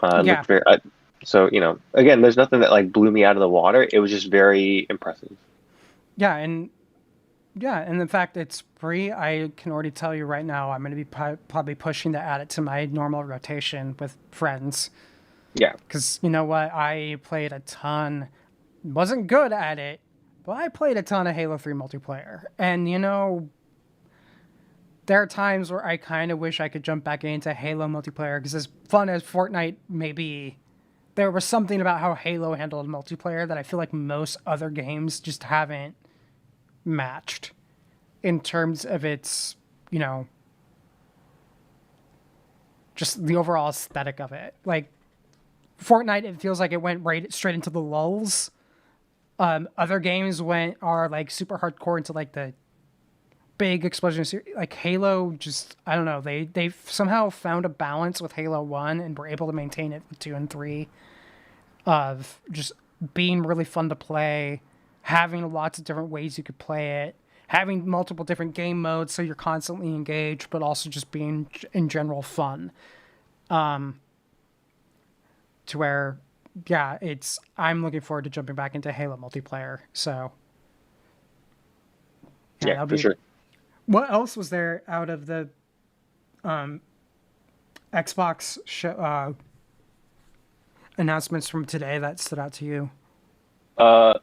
It yeah, looked very. So again, there's nothing that like blew me out of the water. It was just very impressive. yeah, and yeah, and the fact it's free, I can already tell you right now, I'm going to be probably pushing to add it to my normal rotation with friends. Yeah, Because you know what? I played a ton, wasn't good at it, but I played a ton of Halo 3 multiplayer. And there are times where I kind of wish I could jump back into Halo multiplayer because as fun as Fortnite may be, there was something about how Halo handled multiplayer that I feel like most other games just haven't matched in terms of its, you know, just the overall aesthetic of it. Like Fortnite, it feels like it went right straight into the lulls. Other games are like super hardcore into like the big explosion. Like Halo, just I don't know. They've somehow found a balance with Halo 1 and were able to maintain it with 2 and 3 of just being really fun to play, having lots of different ways you could play it, having multiple different game modes so you're constantly engaged, but also just being in general fun. To where, yeah, I'm looking forward to jumping back into Halo multiplayer. So yeah, yeah, that'll for be. sure. What else was there out of the Xbox announcements from today that stood out to you?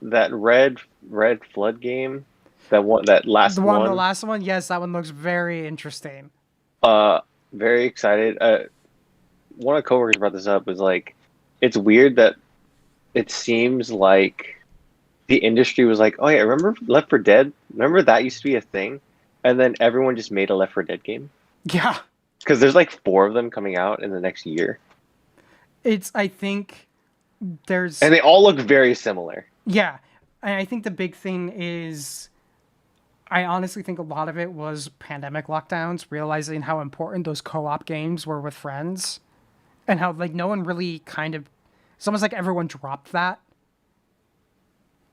That red flood game, that last The one. last one, yes, that one looks very interesting. Uh, Very excited. One of the coworkers brought this up was like, it's weird that it seems like the industry was like, oh yeah, remember Left 4 Dead? Remember that used to be a thing, and then everyone just made a Left 4 Dead game Yeah, because there's like four of them coming out in the next year, I think there's, and they all look very similar. yeah, and I think the big thing is, I honestly think a lot of it was pandemic lockdowns, realizing how important those co-op games were with friends, and how like no one really it's almost like everyone dropped that.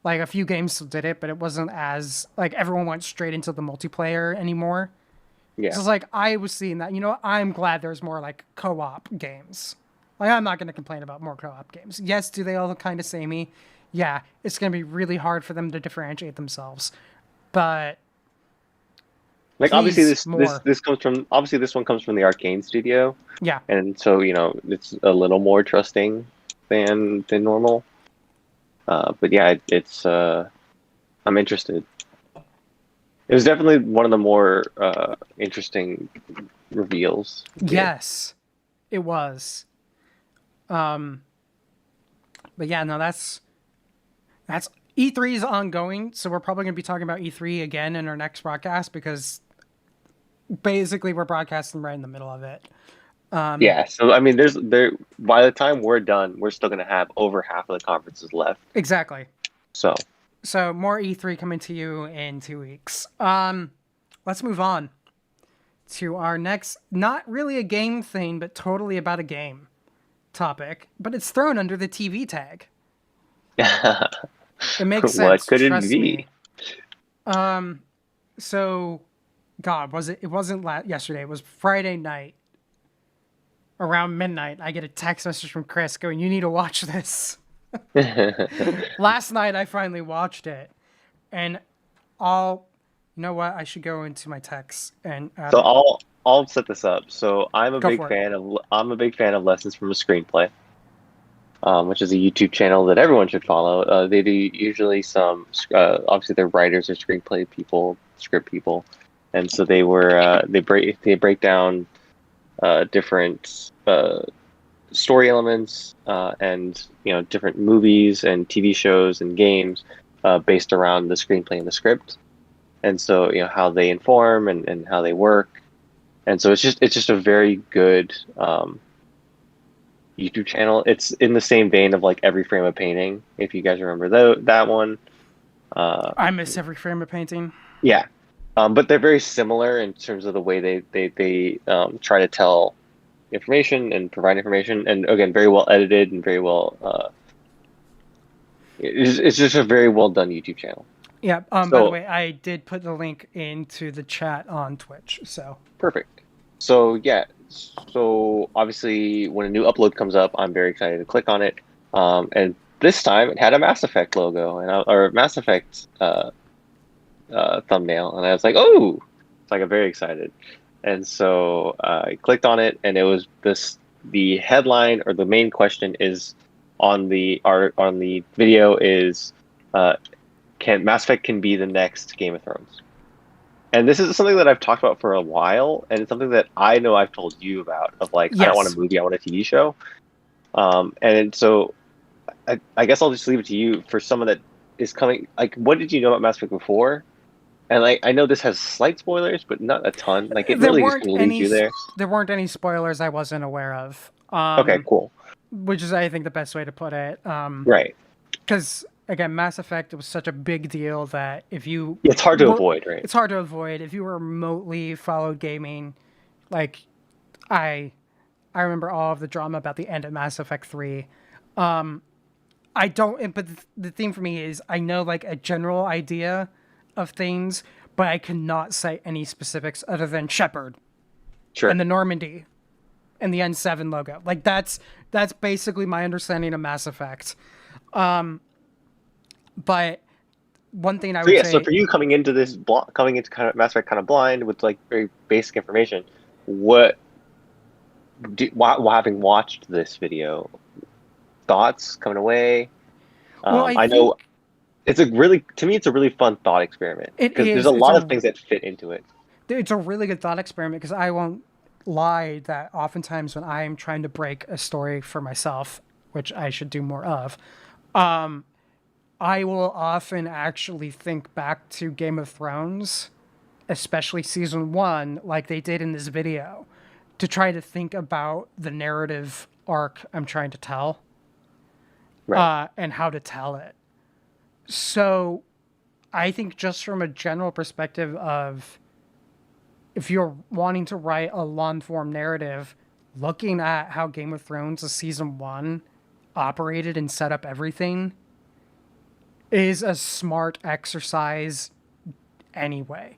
Like a few games still did it, but it wasn't as like everyone went straight into the multiplayer anymore. So Yeah, it's like I was seeing that. I'm glad there's more like co-op games. Like I'm not going to complain about more co-op games. Yes, do they all look kind of samey? Yeah, it's going to be really hard for them to differentiate themselves. But Like obviously Please, more. this one comes from the Arcane studio, Yeah. and so it's a little more trusting than normal. But yeah, it's I'm interested. It was definitely one of the more interesting reveals here. Yes, it was. Um, but yeah, no, that's E3 is ongoing, so we're probably going to be talking about E3 again in our next broadcast because basically we're broadcasting right in the middle of it. Yeah, so I mean, there by the time we're done, we're still gonna have over half of the conferences left. Exactly. So So more E3 coming to you in 2 weeks. Let's move on to our next, not really a game thing, but totally about a game topic. But it's thrown under the TV tag. It makes what sense. could it Trust be? me. So, God, was it? It wasn't yesterday. It was Friday night around midnight. I get a text message from Chris going, "You need to watch this." Last night I finally watched it, and I'll. You know what? I should go into my text and add So it. I'll set this up. So Go for it. I'm a big fan of Lessons from a Screenplay, which is a YouTube channel that everyone should follow. They do usually some obviously they're writers or screenplay people, script people, and so they break down different story elements and different movies and TV shows and games based around the screenplay and the script, and so how they inform and how they work, and so it's just a very good YouTube channel. It's in the same vein of like Every Frame of Painting, if you guys remember that one. Uh, I miss every frame of painting. yeah, but they're very similar in terms of the way they try to tell information and provide information, and again, very well edited and very well. It's just a very well done YouTube channel. Yeah. By the So way, I did put the link into the chat on Twitch. So perfect. So yeah, so obviously when a new upload comes up, I'm very excited to click on it. And this time it had a Mass Effect logo or Mass Effect thumbnail, and I was like, oh, it's like I'm very excited. And so I clicked on it, and it was this. The headline or the main question is on the art on the video is, can Mass Effect can be the next Game of Thrones? And this is something that I've talked about for a while, and it's something that I know I've told you about. Of like, I don't want a yes, movie, I want a TV show. And so I guess I'll just leave it to you for someone that is coming. Like, what did you know about Mass Effect before? And like, I know this has slight spoilers, but not a ton. Like, it there really just weren't kind of leads any. you there. There weren't any spoilers I wasn't aware of. Okay, cool. Which is I think the best way to put it. Right. Because again, Mass Effect was such a big deal that if you It's hard to were, avoid, right? it's hard to avoid. If you were remotely followed gaming, like I, I remember all of the drama about the end of Mass Effect 3. I don't, but the theme for me is I know like a general idea of things, but I cannot cite any specifics other than Shepard Sure. and the Normandy and the N7 logo. Like that's basically my understanding of Mass Effect. But one thing I So would yeah, so say, for you coming into kind of Mass Effect kind of blind with like very basic information, what while having watched this video, thoughts coming away? well, I I know think to me it's a really fun thought experiment it because there's is. a lot of things that fit into it. It's a really good thought experiment because I won't lie that oftentimes when I'm trying to break a story for myself, which I should do more of, I will often actually think back to Game of Thrones, especially season one, like they did in this video, to try to think about the narrative arc I'm trying to tell, Right. and how to tell it. So I think just from a general perspective of if you're wanting to write a long form narrative, looking at how Game of Thrones' season one operated and set up everything is a smart exercise anyway.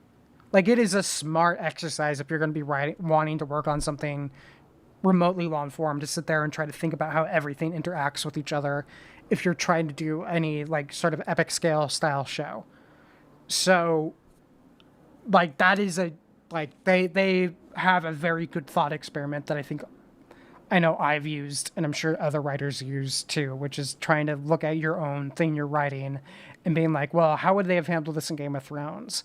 Like it is a smart exercise if you're going to be wanting to work on something remotely long form to sit there and try to think about how everything interacts with each other if you're trying to do any like sort of epic scale style show. So like that is a Like they have a very good thought experiment that I know I've used, and I'm sure other writers use too, which is trying to look at your own thing you're writing and being like, well, how would they have handled this in Game of Thrones?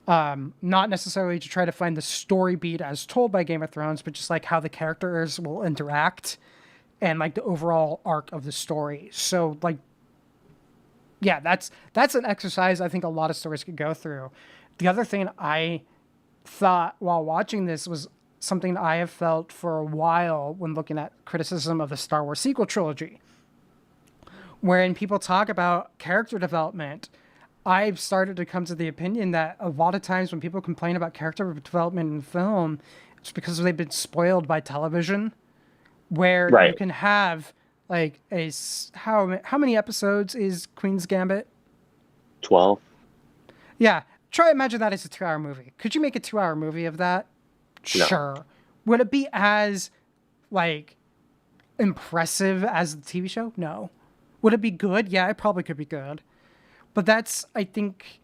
Not necessarily to try to find the story beat as told by Game of Thrones, but just like how the characters will interact and like the overall arc of the story. So like, yeah, that's an exercise I think a lot of stories could go through. The other thing I thought while watching this was something I have felt for a while when looking at criticism of the Star Wars sequel trilogy, wherein people talk about character development. I've started to come to the opinion that a lot of times when people complain about character development in film, it's because they've been spoiled by television, where you Right. can have like how many episodes is Queen's Gambit? 12. Yeah, try imagine that as a 2 hour movie. Could you make a 2 hour movie of that? No. Sure. Would it be as like impressive as the TV show? No. Would it be good? Yeah, it probably could be good. But that's I think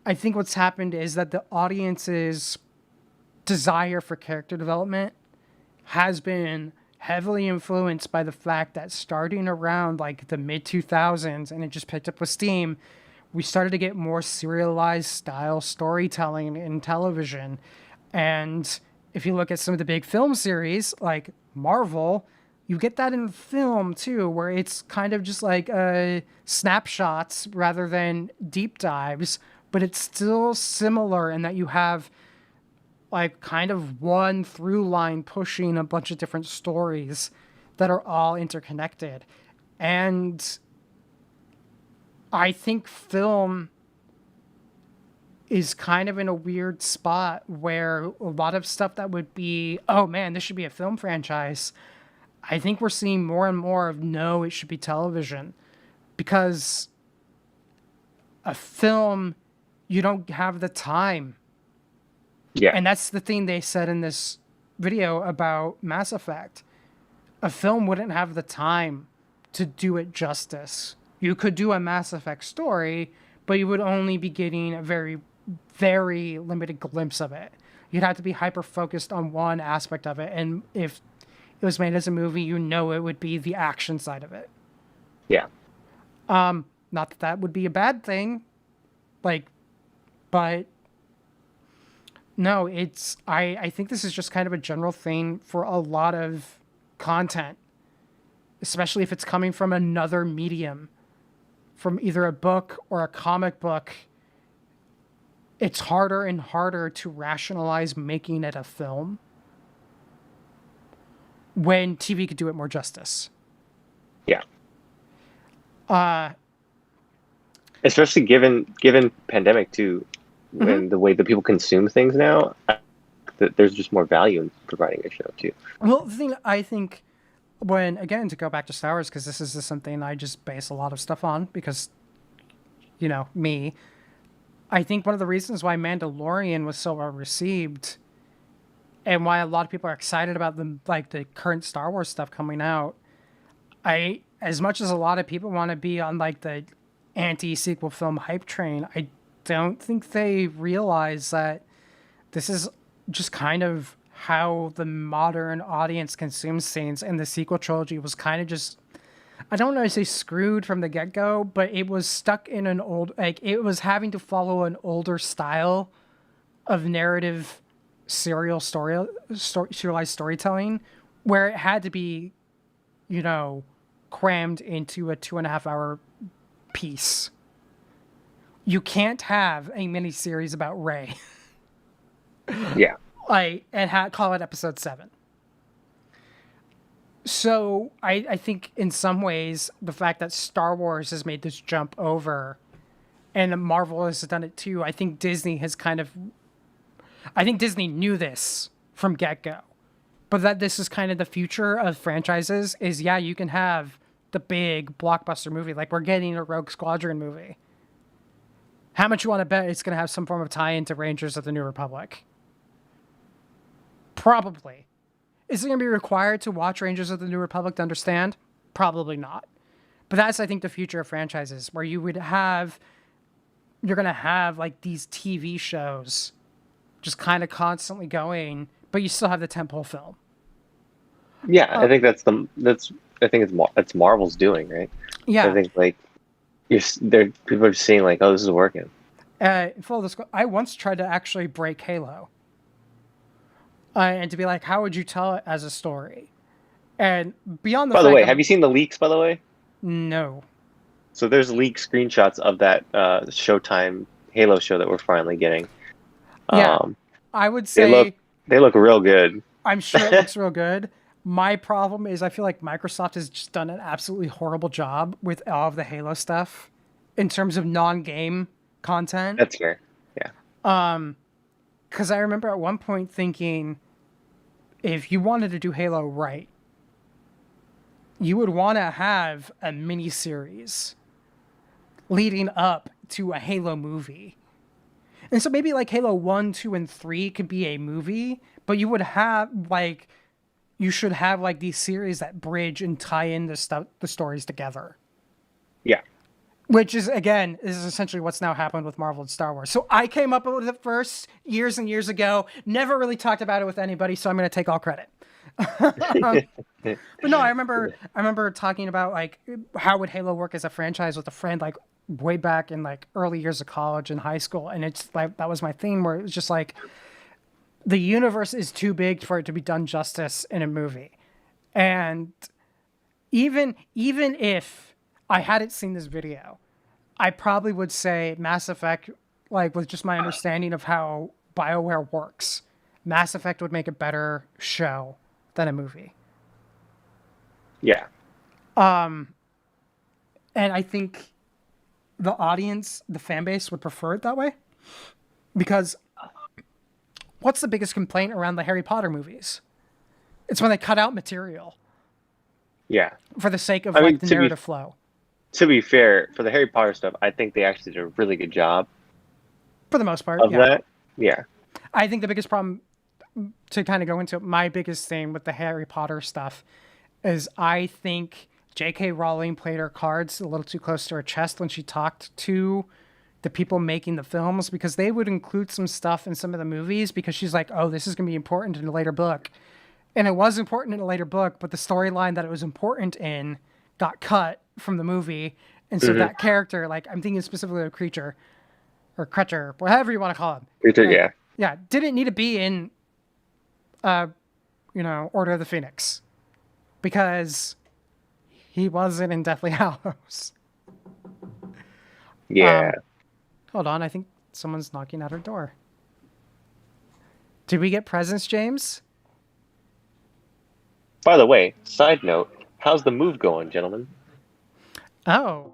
what's happened is that the audience's desire for character development has been heavily influenced by the fact that starting around like the mid 2000s, and it just picked up with steam, we started to get more serialized style storytelling in television. And if you look at some of the big film series like Marvel, you get that in film too, where it's kind of just like snapshots rather than deep dives, but it's still similar in that you have like kind of one through line pushing a bunch of different stories that are all interconnected. And I think film is kind of in a weird spot where a lot of stuff that would be, oh man, this should be a film franchise. I think we're seeing more and more of no, it should be television, because a film, you don't have the time. Yeah. And that's the thing they said in this video about Mass Effect. A film wouldn't have the time to do it justice. You could do a Mass Effect story, but you would only be getting a very, very limited glimpse of it. You'd have to be hyper focused on one aspect of it. And if it was made as a movie, you know it would be the action side of it. Yeah. Not that that would be a bad thing, like, but no, it's I think this is just kind of a general thing for a lot of content, especially if it's coming from another medium, from either a book or a comic book. It's harder and harder to rationalize making it a film when TV could do it more justice. Yeah. Uh, Especially given pandemic too, when the way that people consume things now, that there's just more value in providing a show too. well, the thing I think, when again to go back to Star Wars, because this is just something I just base a lot of stuff on, because you know me, I think one of the reasons why Mandalorian was so well received, and why a lot of people are excited about the current Star Wars stuff coming out, as much as a lot of people want to be on like the anti-sequel film hype train, I don't think they realize that this is just kind of how the modern audience consumes things, and the sequel trilogy was kind of just, I don't know, to say screwed from the get-go, but it was stuck in an old, like, it was having to follow an older style of narrative serialized storytelling, where it had to be, you know, crammed into a 2.5 hour piece. You can't have a miniseries about Rey, Yeah. and call it episode 7. So I think in some ways the fact that Star Wars has made this jump over, and Marvel has done it too. I think Disney knew this from get-go, but that this is kind of the future of franchises. Is, yeah, you can have the big blockbuster movie, like we're getting a Rogue Squadron movie. How much you want to bet it's going to have some form of tie-in to Rangers of the New Republic? Probably. Is it going to be required to watch Rangers of the New Republic to understand? Probably not. But that's, I think, the future of franchises, where you're going to have like these TV shows just kind of constantly going, but you still have the tentpole film. Yeah, I think that's Marvel's doing, right? I Yeah. think like people are just seeing like, oh, this is working. Full disclosure, I once tried to actually break Halo, and to be like, how would you tell it as a story? And beyond the By the fact way, that have you seen the leaks? By the way, no, so there's leaked screenshots of that Showtime Halo show that we're finally getting. yeah, Um, I would they look say they look real good. I'm sure it looks real good. My problem is I feel like Microsoft has just done an absolutely horrible job with all of the Halo stuff in terms of non-game content. That's fair. Yeah. Because I remember at one point thinking, if you wanted to do Halo right, you would want to have a mini series leading up to a Halo movie. And so maybe like Halo 1, 2, and 3 could be a movie, but you would have like you should have like these series that bridge and tie in the stories together. Yeah. Which is essentially what's now happened with Marvel and Star Wars. So I came up with it first years and years ago, never really talked about it with anybody, so I'm going to take all credit. But no, I remember talking about like how would Halo work as a franchise with a friend like way back in like early years of college and high school, and it's like that was my theme where it was just like the universe is too big for it to be done justice in a movie. And even if I hadn't seen this video, I probably would say Mass Effect, like with just my understanding of how BioWare works, Mass Effect would make a better show than a movie. Yeah. And I think the audience, the fan base would prefer it that way. Because what's the biggest complaint around the Harry Potter movies? It's when they cut out material. Yeah. For the sake of the narrative flow. To be fair, for the Harry Potter stuff, I think they actually did a really good job. For the most part, of that. Yeah. I think the biggest problem, to kind of go into my biggest thing with the Harry Potter stuff, is I think J.K. Rowling played her cards a little too close to her chest when she talked to the people making the films, because they would include some stuff in some of the movies because she's like, oh, this is going to be important in a later book. And it was important in a later book, but the storyline that it was important in got cut from the movie. And so that character, like I'm thinking specifically of Creature or Crutcher, whatever you want to call him. Creature, like, yeah. Yeah, didn't need to be in, Order of the Phoenix because he wasn't in Deathly Hallows. Yeah. Hold on, I think someone's knocking at her door. Did we get presents, James? By the way, side note, how's the move going, gentlemen? Oh.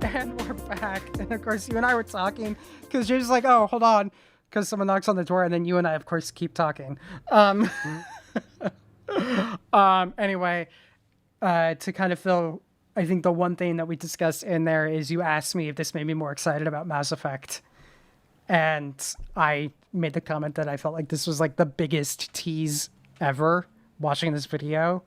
And we're back. And of course, you and I were talking because James was like, oh, hold on. because someone knocks on the door, and then you and I, of course, keep talking. Um, anyway, to kind of fill, I think the one thing that we discussed in there is you asked me if this made me more excited about Mass Effect. And I made the comment that I felt like this was like the biggest tease ever watching this video.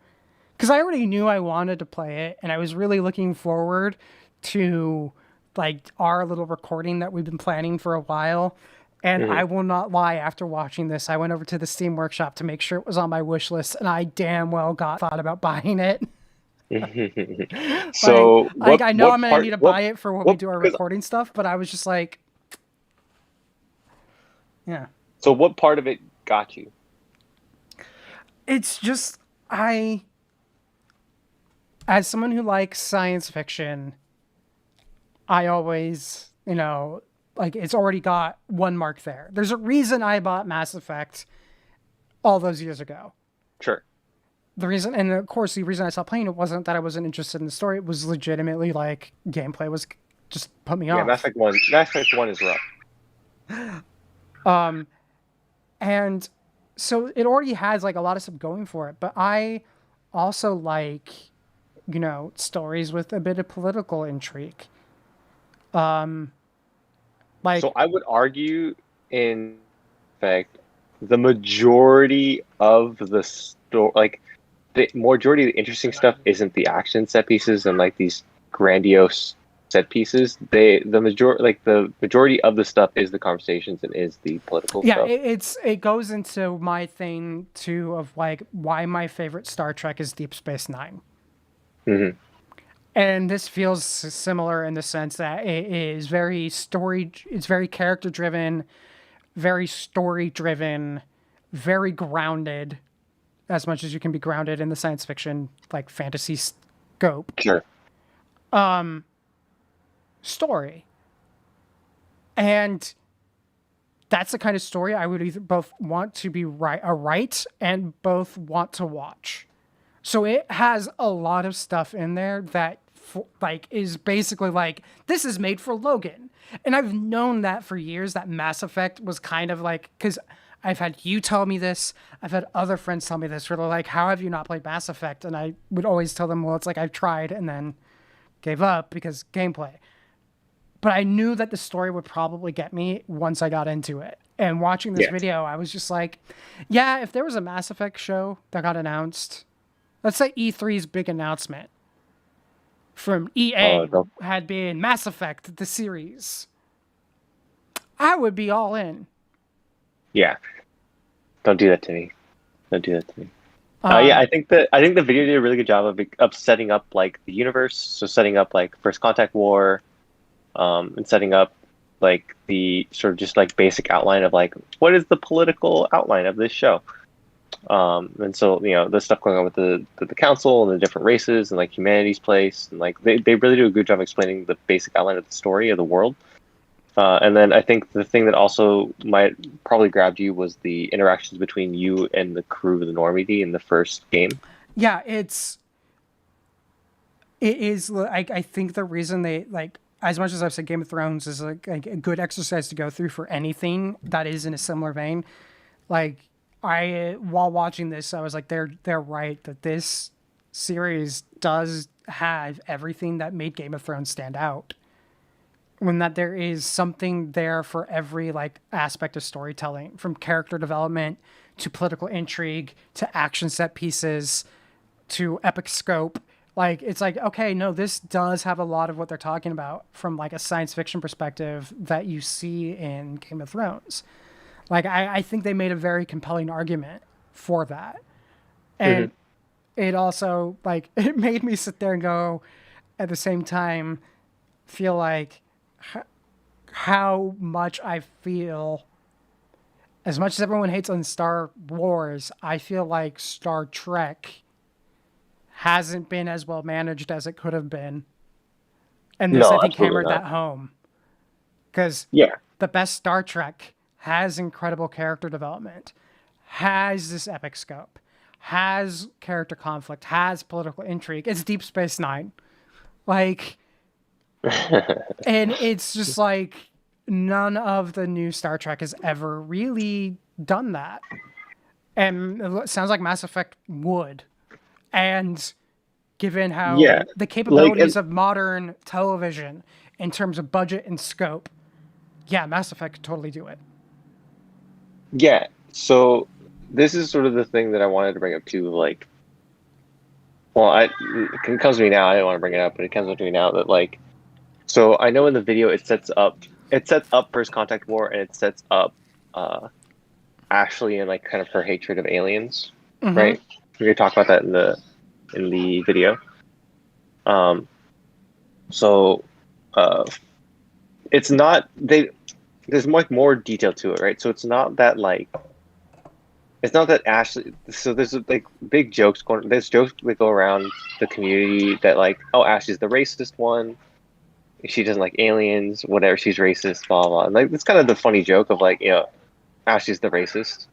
Because I already knew I wanted to play it, and I was really looking forward to like our little recording that we've been planning for a while. And I will not lie, after watching this, I went over to the Steam Workshop to make sure it was on my wish list, and I damn well thought about buying it. So I know I'm gonna need to buy it for when we do our recording stuff, but I was just like, yeah. So what part of it got you? It's just as someone who likes science fiction, I always, like it's already got one mark there. There's a reason I bought Mass Effect all those years ago. Sure. The reason, and of course, the reason I stopped playing it wasn't that I wasn't interested in the story. It was legitimately like gameplay was just put me off. Yeah, Mass Effect 1 is rough. And so it already has like a lot of stuff going for it, but I also like, stories with a bit of political intrigue. So I would argue, in fact, the majority of the story, like the majority of the interesting stuff, isn't the action set pieces and like these grandiose set pieces. The majority of the stuff is the conversations and is the political stuff. It goes into my thing too of like why my favorite Star Trek is Deep Space Nine. Mm-hmm. And this feels similar in the sense that it is it's very character driven, very story driven, very grounded, as much as you can be grounded in the science fiction, like fantasy scope. Sure. Story. And that's the kind of story I would either both want to be right and both want to watch. So it has a lot of stuff in there that is basically like, this is made for Logan. And I've known that for years, that Mass Effect was kind of like, because I've had you tell me this, I've had other friends tell me this, where they're like, how have you not played Mass Effect? And I would always tell them, well, it's like I've tried and then gave up because gameplay. But I knew that the story would probably get me once I got into it. And watching this video, I was just like, yeah, if there was a Mass Effect show that got announced, let's say E3's big announcement from EA had been Mass Effect, the series, I would be all in. Yeah. Don't do that to me. I think the video did a really good job of setting up like the universe. So setting up like First Contact War, and setting up like the sort of just like basic outline of like what is the political outline of this show. And so the stuff going on with the council and the different races and like humanity's place, and like they really do a good job explaining the basic outline of the story of the world. And then I think the thing that also might probably grabbed you was the interactions between you and the crew of the Normandy in the first game. Yeah, it is like, I think the reason they like, as much as I've said Game of Thrones is like a good exercise to go through for anything that is in a similar vein, like while watching this, I was like, they're right that this series does have everything that made Game of Thrones stand out. When that there is something there for every like aspect of storytelling, from character development to political intrigue to action set pieces to epic scope. Like, it's like, okay, no, this does have a lot of what they're talking about from like a science fiction perspective that you see in Game of Thrones. Like, I think they made a very compelling argument for that. And it also, like, it made me sit there and go, at the same time, feel like how much I feel, as much as everyone hates on Star Wars, I feel like Star Trek hasn't been as well managed as it could have been. And this, I think, hammered that home. Because the best Star Trek has incredible character development, has this epic scope, has character conflict, has political intrigue. It's Deep Space Nine. Like, and it's just like, none of the new Star Trek has ever really done that. And it sounds like Mass Effect would. And given Yeah, how the like and capabilities of modern television in terms of budget and scope, yeah, Mass Effect could totally do it. yeah. So this is sort of the thing that I wanted to bring up too. Like, well, it comes to me now. I didn't want to bring it up, but it comes to me now that like, so I know in the video it sets up First Contact War, and it sets up uh Ashley and like kind of her hatred of aliens, Mm-hmm. right? We could talk about that in the video. Um, so uh, it's not they. There's like more detail to it, right? So it's not that Ashley. So there's like big jokes going. There's jokes that go around the community that like, oh, Ashley's the racist one. She doesn't like aliens. Whatever, she's racist. Blah blah. And like it's kind of the funny joke of like, Ashley's the racist.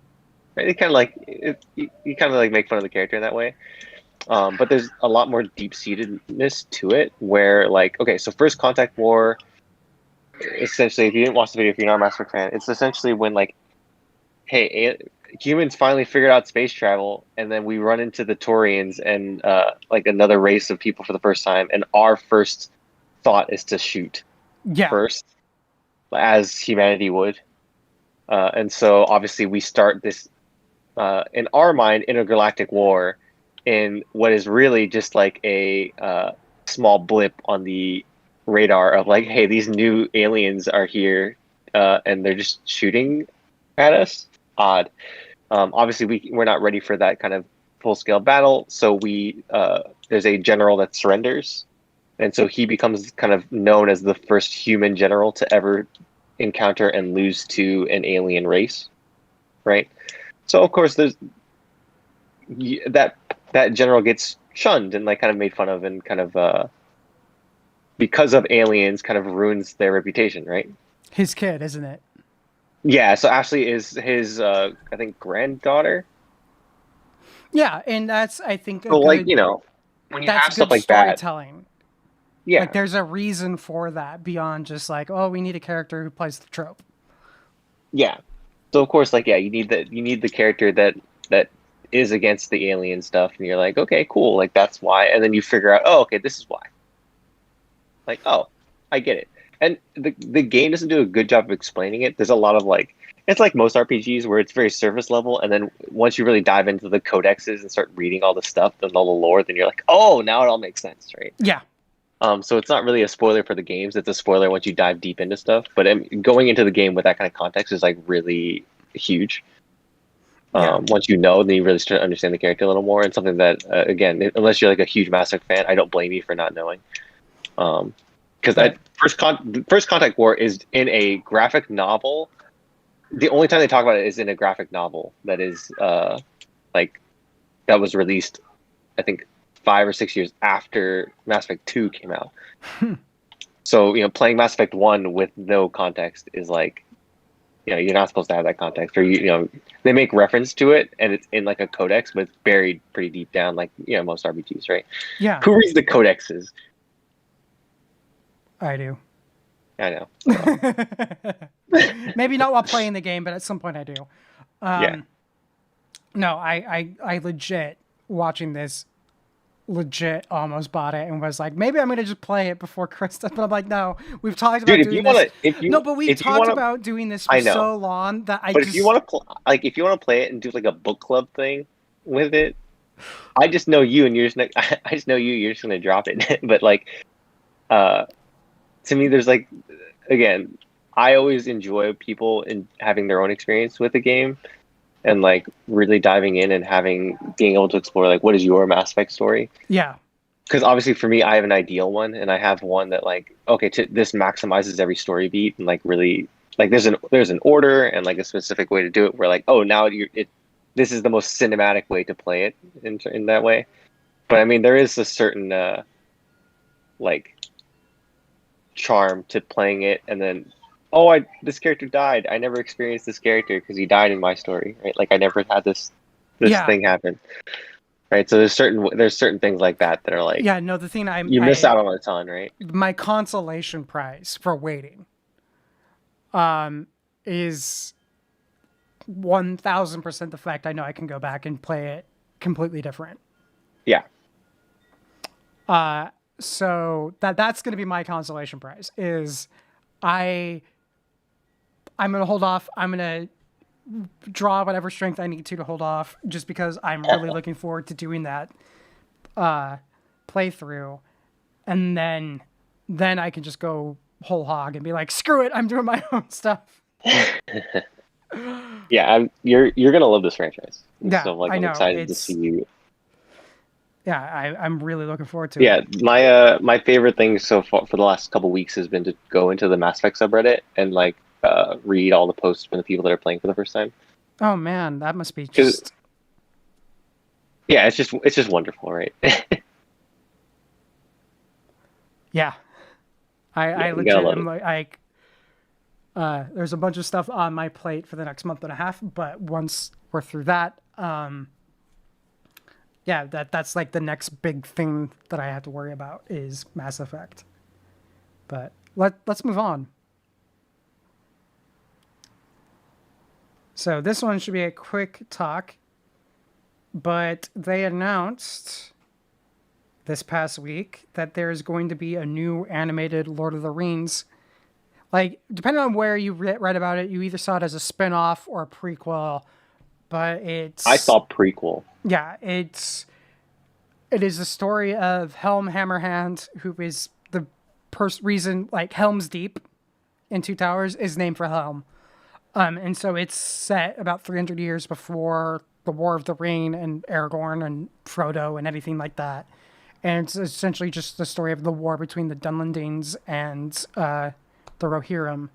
Right? It kind of like you kind of like make fun of the character in that way. But there's a lot more deep seatedness to it, where like, okay, so First Contact War. Essentially, if you didn't watch the video, if you're not a Mass Effect fan, it's essentially when like, hey, humans finally figured out space travel, and then we run into the Turians and like another race of people for the first time, and our first thought is to shoot Yeah. first, as humanity would, and so obviously we start this in our mind intergalactic war in what is really just like a small blip on the radar of like, hey, these new aliens are here, and they're just shooting at us. Odd. Obviously, we're not ready for that kind of full scale battle. So there's a general that surrenders, and so he becomes kind of known as the first human general to ever encounter and lose to an alien race, right? So of course, there's that general gets shunned and like kind of made fun of, and kind of because of aliens, kind of ruins their reputation, right? His kid, isn't it? Yeah, so Ashley is his, I think, granddaughter. Yeah, and that's I think a So, like, good when you that's have stuff good like that, storytelling. Like yeah, there's a reason for that beyond just like, oh, we need a character who plays the trope. yeah. So of course, like, yeah, you need the character that is against the alien stuff, and you're like, okay, cool, like that's why, and then you figure out, oh, okay, this is why. Like, oh, I get it. And the game doesn't do a good job of explaining it. There's a lot of like, it's like most RPGs where it's very surface level, and then once you really dive into the codexes and start reading all the stuff and all the lore, then you're like, oh, now it all makes sense, right? Yeah. So it's not really a spoiler for the games. It's a spoiler once you dive deep into stuff. But going into the game with that kind of context is like really huge. Yeah. Once you know, then you really start to understand the character a little more. And something that, again, unless you're like a huge Mass Effect fan, I don't blame you for not knowing. Because Right. that First Contact War is in a graphic novel. The only time they talk about it is in a graphic novel that is like that was released, I think, 5 or 6 years after Mass Effect 2 came out. So playing Mass Effect 1 with no context is like, you're not supposed to have that context, or they make reference to it and it's in like a codex, but it's buried pretty deep down, like most RPGs, right? Yeah. Who reads the codexes? I do. I know. Maybe not while playing the game, but at some point I do. Yeah. No, I legit watching this legit almost bought it and was like, maybe I'm gonna just play it before Christmas. But I'm like, no, we've talked Dude, about doing this. No, but we've if you talked want to, about doing this for I know. so long that I But if you just want to like, if you want to play it and do like a book club thing with it, I just know you, and you're just I just know you. You're just gonna drop it. But like, uh, to me, there's like, again, I always enjoy people in having their own experience with the game, and like really diving in and being able to explore like, what is your Mass Effect story? yeah. Because obviously for me, I have an ideal one, and I have one that like, okay, this maximizes every story beat, and like really like there's an order and like a specific way to do it. Where like, oh, now this is the most cinematic way to play it in that way. But I mean, there is a certain like charm to playing it, and then, oh, this character died. I never experienced this character because he died in my story, right? Like I never had this Yeah. thing happen, right? So there's certain things like that that are like, Yeah, no, the thing you miss out on a ton, right? my consolation prize for waiting is 1000% the fact I know I can go back and play it completely different. Yeah. So that's going to be my consolation prize is I I'm going to hold off. I'm going to draw whatever strength I need to hold off just because I'm really looking forward to doing that playthrough. And then I can just go whole hog and be like, screw it, I'm doing my own stuff. Yeah, you're gonna love this franchise. Yeah, So like I I'm know. excited to see you. Yeah, I'm really looking forward to Yeah, it. my favorite thing so far for the last couple weeks has been to go into the Mass Effect subreddit and like read all the posts from the people that are playing for the first time. Oh man, that must be 'Cause, just yeah, it's just wonderful, right? yeah. Yeah, I you gotta legit love am it. like there's a bunch of stuff on my plate for the next month and a half, but once we're through that, yeah, that's like the next big thing that I have to worry about is Mass Effect. But let's move on. So this one should be a quick talk, but they announced this past week that there's going to be a new animated Lord of the Rings. Like, depending on where you read about it, you either saw it as a spin-off or a prequel, but I it's saw prequel. yeah, it is the story of Helm Hammerhand, who is the reason like Helm's Deep in Two Towers is named for Helm. And so it's set about 300 years before the War of the Ring and Aragorn and Frodo and anything like that. And it's essentially just the story of the war between the Dunlendings and the Rohirrim.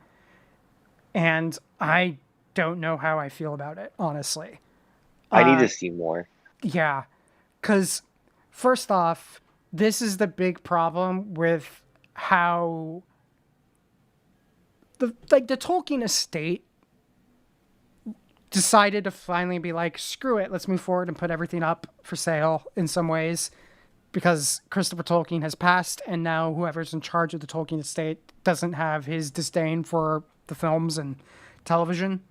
And I don't know how I feel about it, honestly. I need to see more. Yeah, because first off, this is the big problem with how the Tolkien estate decided to finally be like, screw it, let's move forward and put everything up for sale in some ways because Christopher Tolkien has passed and now whoever's in charge of the Tolkien estate doesn't have his disdain for the films and television.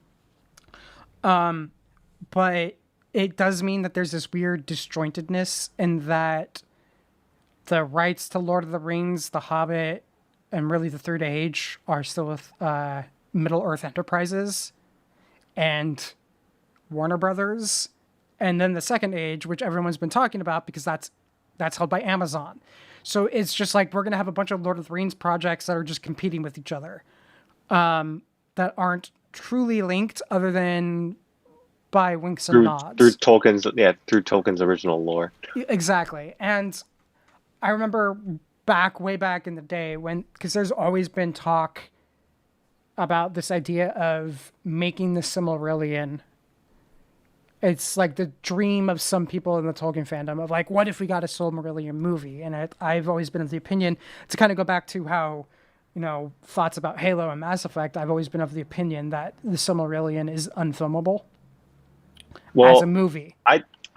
But it does mean that there's this weird disjointedness in that the rights to Lord of the Rings, The Hobbit, and really the Third Age are still with Middle Earth Enterprises and Warner Brothers, and then the Second Age, which everyone's been talking about because that's held by Amazon. So it's just like we're gonna have a bunch of Lord of the Rings projects that are just competing with each other, that aren't truly linked other than by winks and Through nods. Tolkien's original lore. Exactly, and I remember way back in the day when because there's always been talk about this idea of making the Silmarillion. It's like the dream of some people in the Tolkien fandom of like, what if we got a Silmarillion movie? And I've always been of the opinion to kind of go back to how, thoughts about Halo and Mass Effect. I've always been of the opinion that the Silmarillion is unfilmable as a Well, movie.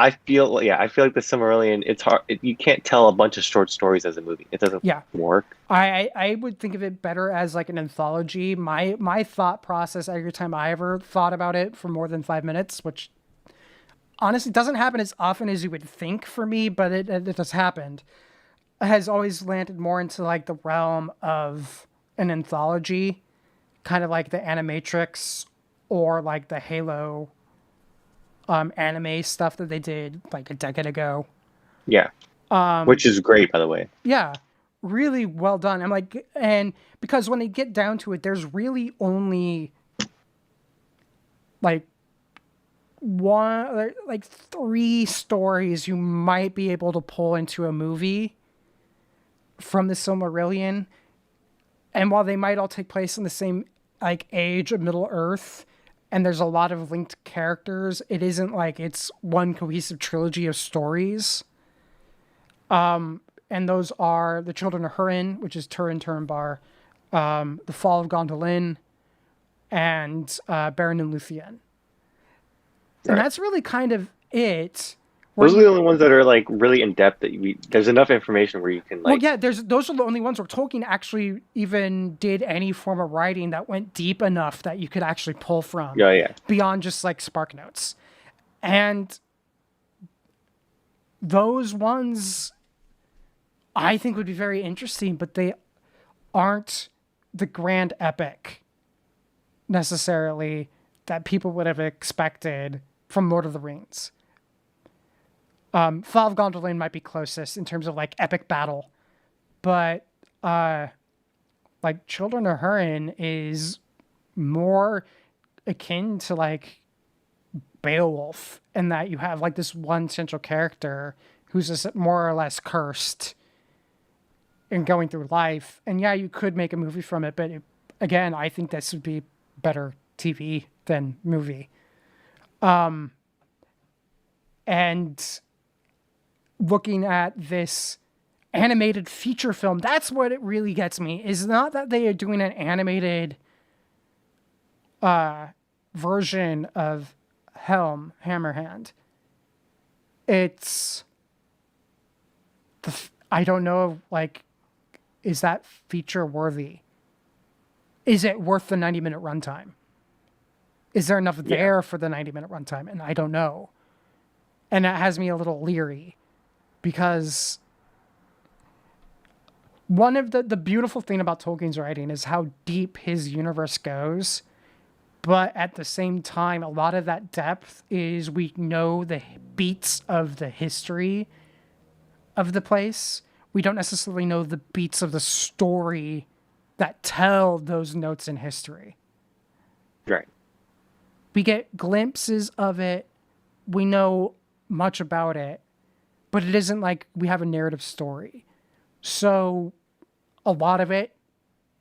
I feel like the Silmarillion. It's hard. You can't tell a bunch of short stories as a movie. It doesn't Yeah, work. I would think of it better as like an anthology. My thought process every time I ever thought about it for more than 5 minutes, which honestly doesn't happen as often as you would think for me, but it has happened, has always landed more into like the realm of an anthology, kind of like the Animatrix or like the Halo anime stuff that they did like a decade ago. Yeah. Which is great, by the way. Yeah, really well done. I'm like, and because when they get down to it, there's really only like like three stories you might be able to pull into a movie from the Silmarillion. And while they might all take place in the same like age of Middle Earth, and there's a lot of linked characters, it isn't like it's one cohesive trilogy of stories. And those are The Children of Húrin, which is Turin Turambar, The Fall of Gondolin, and Baron and Luthien. And Right. that's really kind of it Where Those are the you, only ones that are like really in depth that there's enough information where you can well, like, yeah, those are the only ones where Tolkien actually even did any form of writing that went deep enough that you could actually pull from yeah, yeah, beyond just like spark notes. And those ones I think would be very interesting, but they aren't the grand epic necessarily that people would have expected from Lord of the Rings. Fall of Gondolin might be closest in terms of like epic battle, but like Children of Hurin is more akin to like Beowulf in that you have like this one central character who's just more or less cursed and going through life. And yeah, you could make a movie from it, but again, I think this would be better TV than movie. And looking at this animated feature film, that's what it really gets me. Is not that they are doing an animated version of Hammerhand. It's I don't know, like, is that feature worthy? Is it worth the 90-minute runtime? Is there enough there for the 90-minute runtime? And I don't know. And that has me a little leery because one of the beautiful thing about Tolkien's writing is how deep his universe goes. But at the same time, a lot of that depth is we know the beats of the history of the place. We don't necessarily know the beats of the story that tell those notes in history. right. We get glimpses of it. We know much about it, but it isn't like we have a narrative story. So a lot of it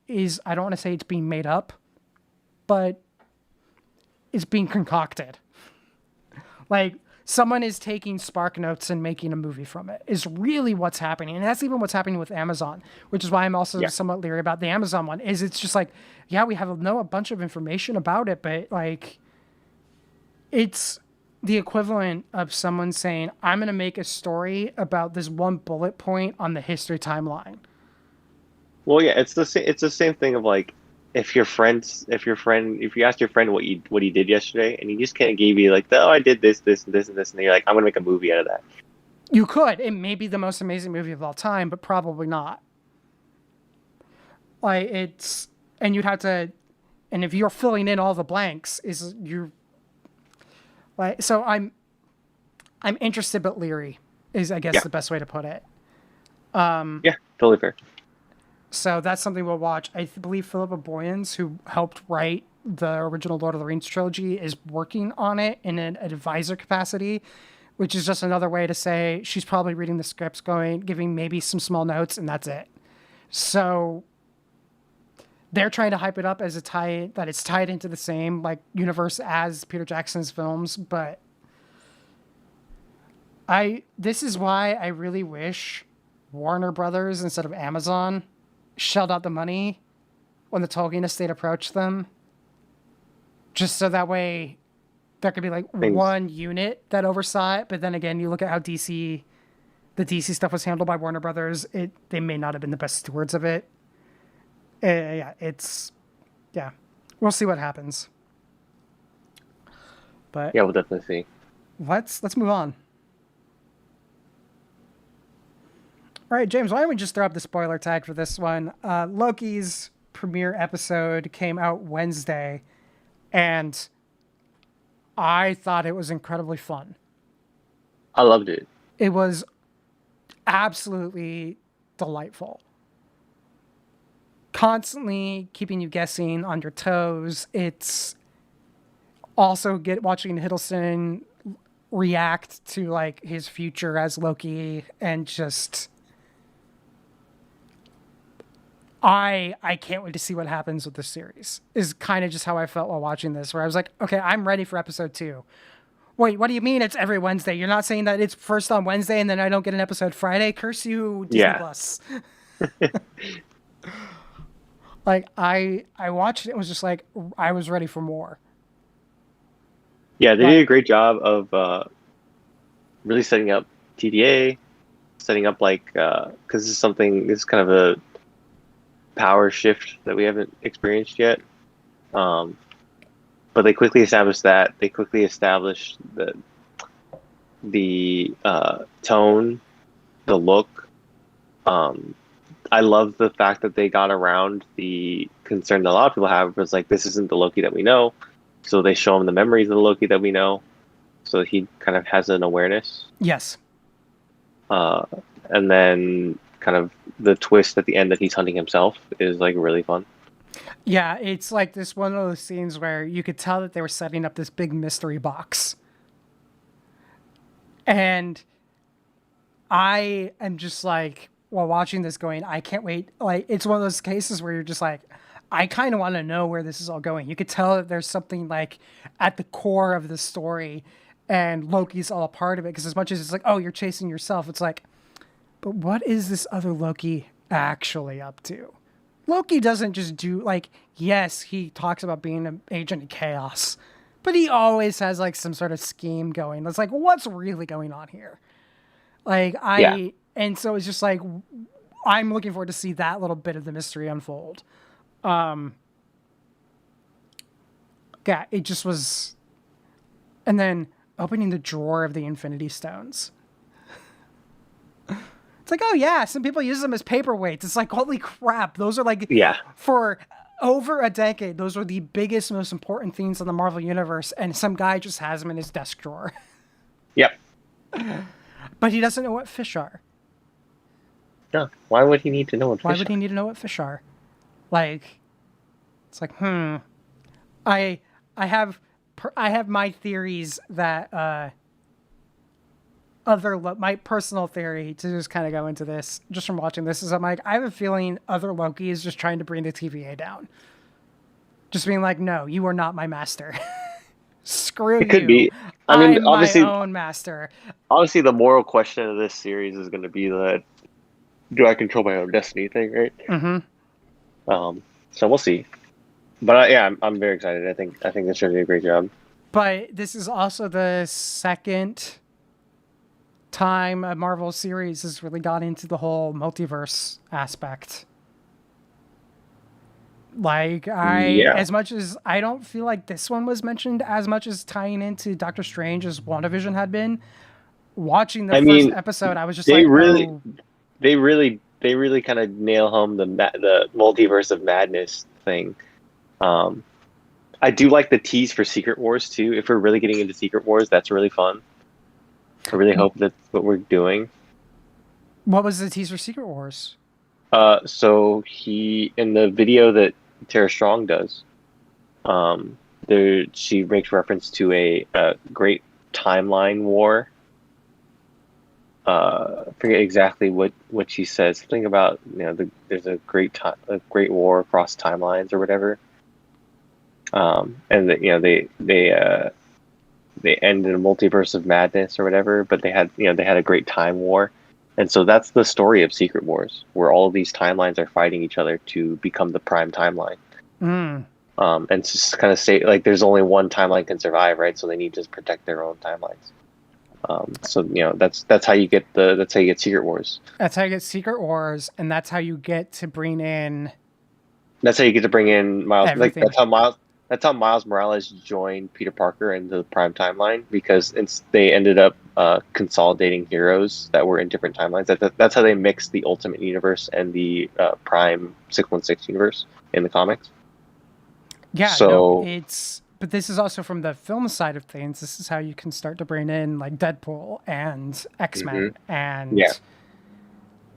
is, I don't want to say it's being made up, but it's being concocted. Like someone is taking spark notes and making a movie from it is really what's happening. And that's even what's happening with Amazon, which is why I'm also somewhat leery about the Amazon one. Is it's just like, yeah, we have a bunch of information about it, but like it's the equivalent of someone saying, I'm going to make a story about this one bullet point on the history timeline. Well, yeah, it's the same thing of like if you asked your friend what he did yesterday and he just kind of gave you like, oh, I did this, this, and this, and this, and then you're like, I'm gonna make a movie out of that. You could. It may be the most amazing movie of all time, but probably not. Like and you'd have to, and if you're filling in all the blanks, is you like, so I'm interested but leery is I guess the best way to put it. Yeah, totally fair. So that's something we'll watch. I believe Philippa Boyens, who helped write the original Lord of the Rings trilogy, is working on it in an advisor capacity, which is just another way to say she's probably reading the scripts, giving maybe some small notes, and that's it. So they're trying to hype it up as that it's tied into the same like universe as Peter Jackson's films, but this is why I really wish Warner Brothers instead of Amazon shelled out the money when the Tolkien estate approached them, just so that way there could be like one unit that oversaw it. But then again, you look at how the DC stuff was handled by Warner Brothers. They may not have been the best stewards of it. We'll see what happens. But yeah, we'll definitely see. Let's move on. All right, James, why don't we just throw up the spoiler tag for this one? Loki's premiere episode came out Wednesday, and I thought it was incredibly fun. I loved it. It was absolutely delightful. Constantly keeping you guessing on your toes. It's also watching Hiddleston react to like his future as Loki and just... I can't wait to see what happens with this series, is kind of just how I felt while watching this, where I was like, okay, I'm ready for episode 2. Wait, what do you mean it's every Wednesday? You're not saying that it's first on Wednesday and then I don't get an episode Friday? Curse you, Disney Plus. Like, I watched it and was just like, I was ready for more. Yeah, they did a great job of really setting up TDA, setting up like because this is kind of a power shift that we haven't experienced yet. Um, but they quickly established that. They quickly established the tone, the look. Um, I love the fact that they got around the concern that a lot of people have was like, this isn't the Loki that we know. So they show him the memories of the Loki that we know. So he kind of has an awareness. Yes. Uh, and then kind of the twist at the end that he's hunting himself is like really fun. Yeah, it's like this one of those scenes where you could tell that they were setting up this big mystery box. And I am just like, while watching this going, I can't wait. Like, it's one of those cases where you're just like, I kind of want to know where this is all going. You could tell that there's something like at the core of the story, and Loki's all a part of it. Because as much as it's like, oh, you're chasing yourself, it's like, but what is this other Loki actually up to? Loki doesn't just do like, yes, he talks about being an agent of chaos, but he always has like some sort of scheme going. It's like, what's really going on here? Like Yeah. and so it's just like, I'm looking forward to see that little bit of the mystery unfold. Yeah, it just was, and then opening the drawer of the Infinity Stones. It's like, oh yeah, some people use them as paperweights. It's like, holy crap, those are like, Yeah. for over a decade, those were the biggest, most important things in the Marvel universe, and some guy just has them in his desk drawer. Yep. But he doesn't know what fish are. No. Why would he need to know what Why fish would are? he need to know what fish are? Like, it's like, I I have my theories that my personal theory to just kind of go into this just from watching this is I'm like, I have a feeling other Loki is just trying to bring the TVA down. Just being like, no, you are not my master. Screw It could you. be. I mean, I'm my own master. obviously, the moral question of this series is going to be the do I control my own destiny thing, right? Mm-hmm. So we'll see. But yeah, I'm very excited. I think this should be a great job. But this is also the second time a Marvel series has really got into the whole multiverse aspect. Like, Yeah. as much as I don't feel like this one was mentioned as much as tying into Doctor Strange as WandaVision had been, watching the I first mean, episode, I was just they like, really, oh, they really kind of nail home the multiverse of madness thing. Um, I do like the tease for Secret Wars too. If we're really getting into Secret Wars, that's really fun. I really hope that's what we're doing. what was the teaser Secret Wars? So he in the video that Tara Strong does, there she makes reference to a great timeline war. I forget exactly what she says. Something about there's a great war across timelines or whatever. And that they ended a multiverse of madness or whatever, but they had a great time war. And so that's the story of Secret Wars, where all of these timelines are fighting each other to become the prime timeline. And it's just kind of say like there's only one timeline can survive, right? So they need to protect their own timelines. So that's how you get Secret Wars. That's how you get Secret Wars, and that's how you get to bring in That's how you get to bring in Miles. Like everything. That's how Miles Morales joined Peter Parker into the prime timeline because they ended up consolidating heroes that were in different timelines. That's how they mixed the Ultimate Universe and the Prime 616 universe in the comics. Yeah, no, So but this is also from the film side of things. This is how you can start to bring in like Deadpool and X-Men and yeah,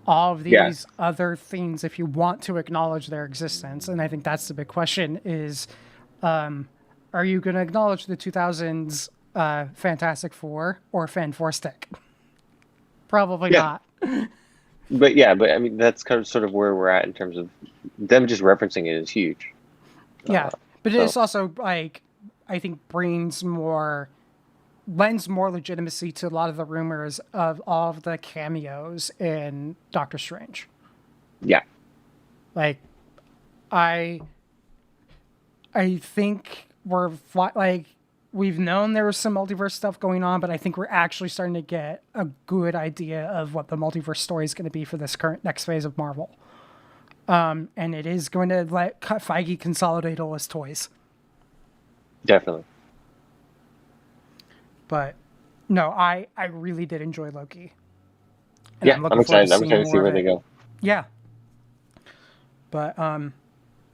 all of yeah. these other things if you want to acknowledge their existence. And I think that's the big question is, are you going to acknowledge the 2000s Fantastic Four or Fan Four Stick? Probably Yeah. not. But I mean that's kind of sort of where we're at in terms of them just referencing it is huge. Yeah, but so it's also like, I think lends more legitimacy to a lot of the rumors of all of the cameos in Doctor Strange. yeah, Like, I think like we've known there was some multiverse stuff going on, but I think we're actually starting to get a good idea of what the multiverse story is going to be for this current next phase of Marvel. And it is going to let Feige consolidate all his toys. Definitely. But no, I really did enjoy Loki. And Yeah, I'm I'm looking forward excited. to I'm seeing excited to see more where of they it. go. Yeah. But I'm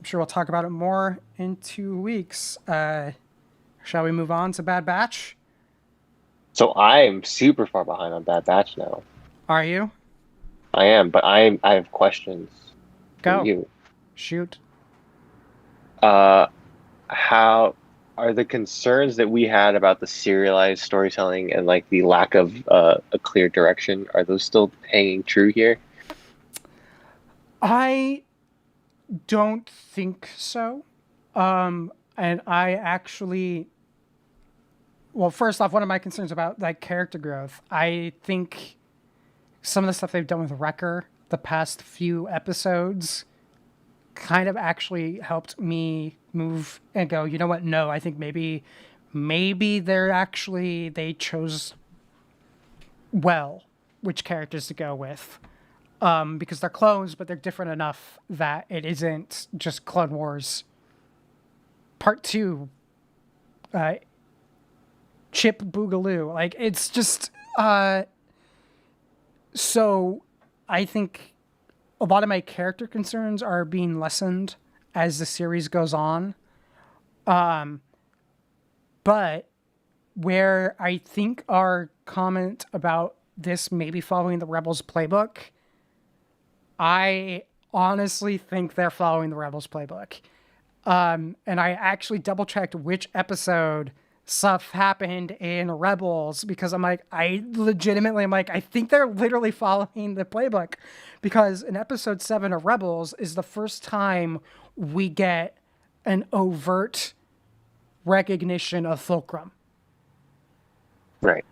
sure we'll talk about it more in 2 weeks. Shall we move on to Bad Batch? So I'm super far behind on Bad Batch now. Are you? I am, but I have questions for Go. you. Shoot. How are the concerns that we had about the serialized storytelling and like the lack of a clear direction, are those still hanging true here? I don't think so. And I actually, well, first off, one of my concerns about like character growth, I think some of the stuff they've done with Wrecker the past few episodes kind of actually helped me move and go, you know what? No, I think maybe they chose well which characters to go with. Because they're clones, but they're different enough that it isn't just Clone Wars Part 2, Chip Boogaloo. Like, it's just, so I think a lot of my character concerns are being lessened as the series goes on. But where I think our comment about this maybe following the Rebels playbook, I honestly think they're following the Rebels playbook. And I actually double checked which episode stuff happened in Rebels because I legitimately am like, I think they're literally following the playbook because in episode 7 of Rebels is the first time we get an overt recognition of Fulcrum. Right.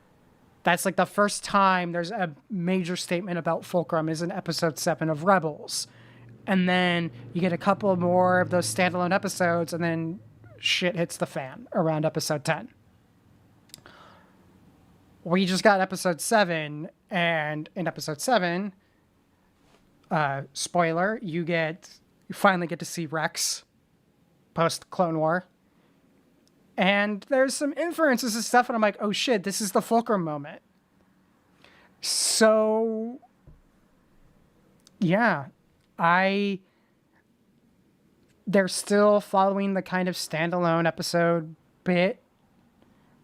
That's like the first time there's a major statement about Fulcrum is in episode 7 of Rebels. And then you get a couple more of those standalone episodes, and then shit hits the fan around episode 10. We just got episode 7, and in episode 7, spoiler, you finally get to see Rex post Clone War. And there's some inferences and stuff, and I'm like, oh shit, this is the Fulcrum moment. So, yeah, they're still following the kind of standalone episode bit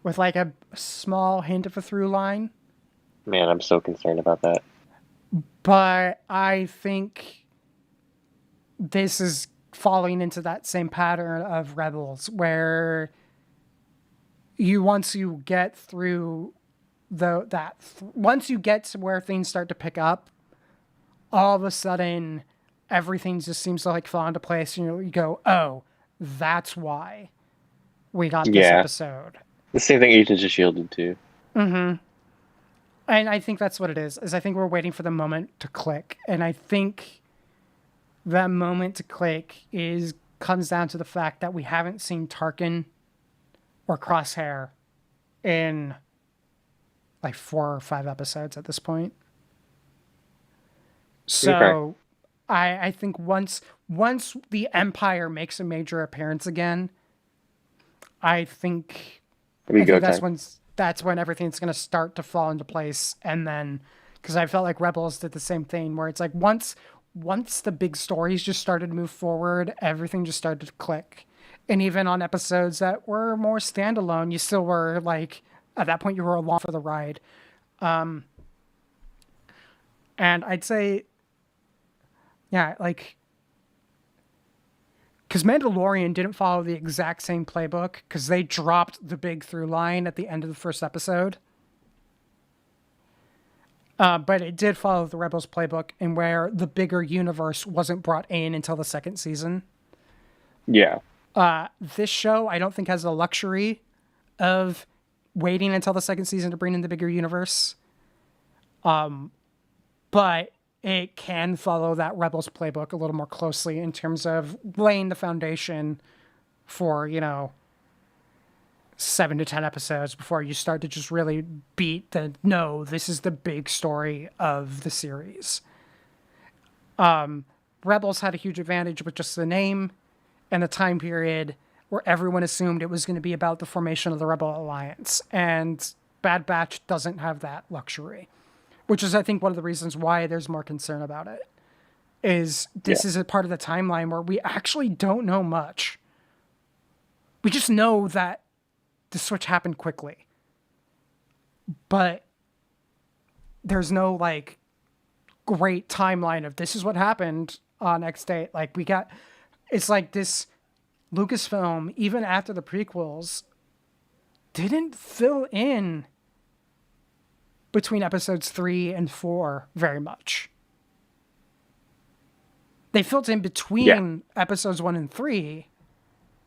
with like a small hint of a through line. Man, I'm so concerned about that. But I think this is falling into that same pattern of Rebels where once you get through once you get to where things start to pick up, all of a sudden everything just seems to like fall into place, and you go, oh, that's why we got this episode. The same thing Agents of S.H.I.E.L.D. did too. And I think that's what it is I think we're waiting for the moment to click, and I think that moment to click comes down to the fact that we haven't seen Tarkin or Crosshair in like 4 or 5 episodes at this point. So okay. I think once the Empire makes a major appearance again, I think that's when everything's going to start to fall into place. And then, because I felt like Rebels did the same thing, where it's like once the big stories just started to move forward, everything just started to click. And even on episodes that were more standalone, you still were like, at that point, you were along for the ride. And I'd say, yeah, like, because Mandalorian didn't follow the exact same playbook because they dropped the big through line at the end of the first episode. But it did follow the Rebels playbook, and where the bigger universe wasn't brought in until the second season. Yeah. This show, I don't think, has the luxury of waiting until the second season to bring in the bigger universe. But it can follow that Rebels playbook a little more closely in terms of laying the foundation for, 7 to 10 episodes before you start to just really beat no, this is the big story of the series. Rebels had a huge advantage with just the name and the time period where everyone assumed it was going to be about the formation of the Rebel Alliance. And Bad Batch doesn't have that luxury, which is, I think, one of the reasons why there's more concern about it. Is this is a part of the timeline where we actually don't know much. We just know that the switch happened quickly. But there's no, like, great timeline of this is what happened on X date. Like, it's like this Lucasfilm, even after the prequels, didn't fill in between episodes 3 and 4 very much. They filled in between episodes 1 and 3,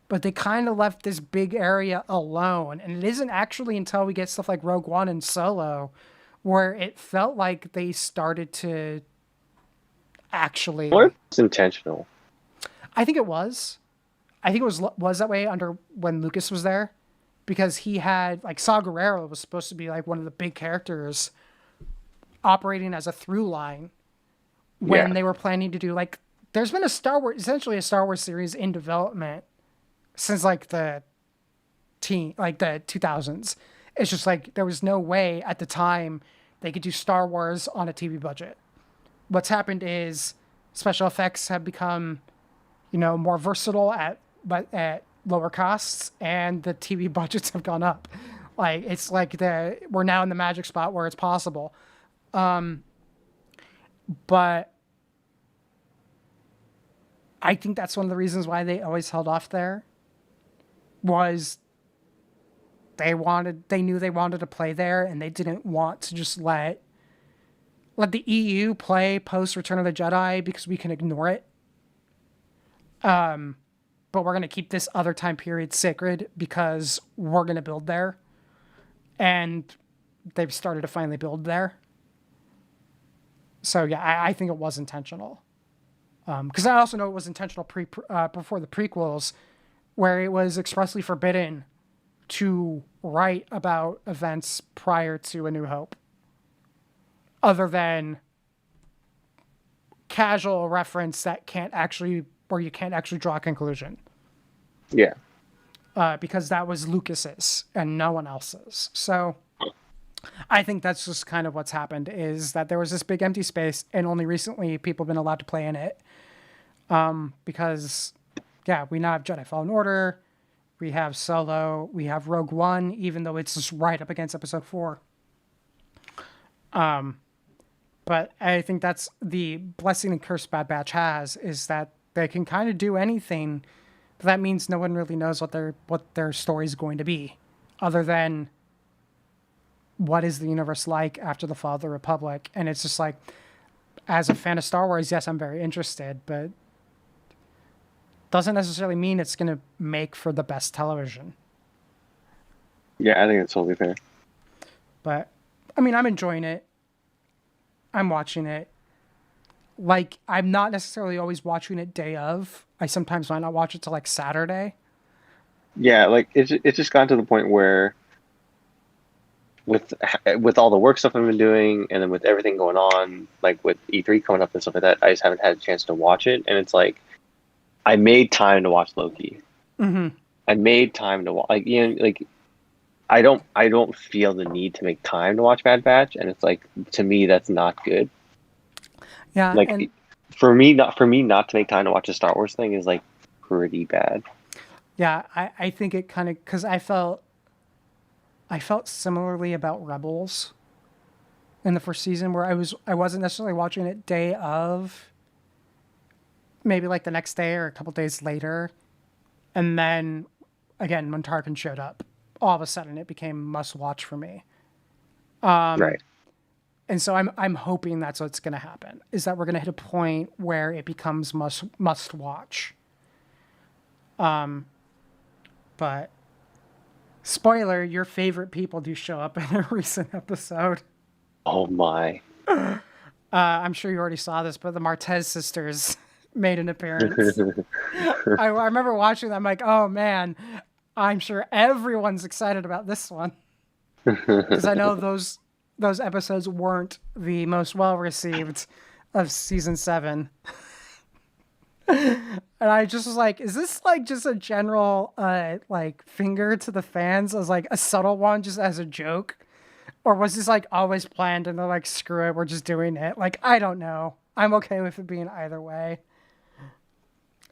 but they kind of left this big area alone. And it isn't actually until we get stuff like Rogue One and Solo where it felt like they started to actually... Or it's intentional. I think it was. I think it was that way under when Lucas was there, because he had, like, Saw Gerrera was supposed to be like one of the big characters operating as a through line when they were planning to do, like, there's been essentially a Star Wars series in development since like the 2000s. It's just like there was no way at the time they could do Star Wars on a TV budget. What's happened is special effects have become, more versatile at lower costs, and the TV budgets have gone up. Like, it's like we're now in the magic spot where it's possible. But I think that's one of the reasons why they always held off there, was they knew they wanted to play there, and they didn't want to just let the EU play post Return of the Jedi because we can ignore it. But we're going to keep this other time period sacred because we're going to build there. And they've started to finally build there. So yeah, I think it was intentional. Because I also know it was intentional before the prequels, where it was expressly forbidden to write about events prior to A New Hope, other than casual reference where you can't actually draw a conclusion. Yeah. Because that was Lucas's and no one else's. So I think that's just kind of what's happened, is that there was this big empty space, and only recently people have been allowed to play in it. Because, we now have Jedi Fallen Order, we have Solo, we have Rogue One, even though it's just right up against Episode 4. But I think that's the blessing and curse Bad Batch has, is that they can kind of do anything, but that means no one really knows what their story is going to be, other than what is the universe like after the fall of the Republic. And it's just like, as a fan of Star Wars, yes, I'm very interested, but doesn't necessarily mean it's going to make for the best television. Yeah, I think that's totally fair. But, I mean, I'm enjoying it. I'm watching it. Like, I'm not necessarily always watching it day of. I sometimes might not watch it till, like, Saturday. Yeah, like, it's just gotten to the point where with all the work stuff I've been doing, and then with everything going on, like with E3 coming up and stuff like that, I just haven't had a chance to watch it. And it's like, I made time to watch Loki. Mm-hmm. I made time to watch, I don't feel the need to make time to watch Bad Batch, and it's like, to me, that's not good. Yeah, like, for me not to make time to watch a Star Wars thing is like pretty bad. Yeah, I think it kind of, because I felt similarly about Rebels in the first season, where I wasn't necessarily watching it day of, maybe like the next day or a couple days later, and then again when Tarkin showed up, all of a sudden it became must watch for me. Right. And so I'm hoping that's what's going to happen, is that we're going to hit a point where it becomes must watch. But spoiler, your favorite people do show up in a recent episode. Oh my. I'm sure you already saw this, but the Martez sisters made an appearance. I remember watching them, I'm like, oh man, I'm sure everyone's excited about this one because I know those episodes weren't the most well received of season 7. And I just was like, is this like just a general like finger to the fans as like a subtle one just as a joke? Or was this like always planned and they're like, screw it, we're just doing it? Like, I don't know. I'm okay with it being either way.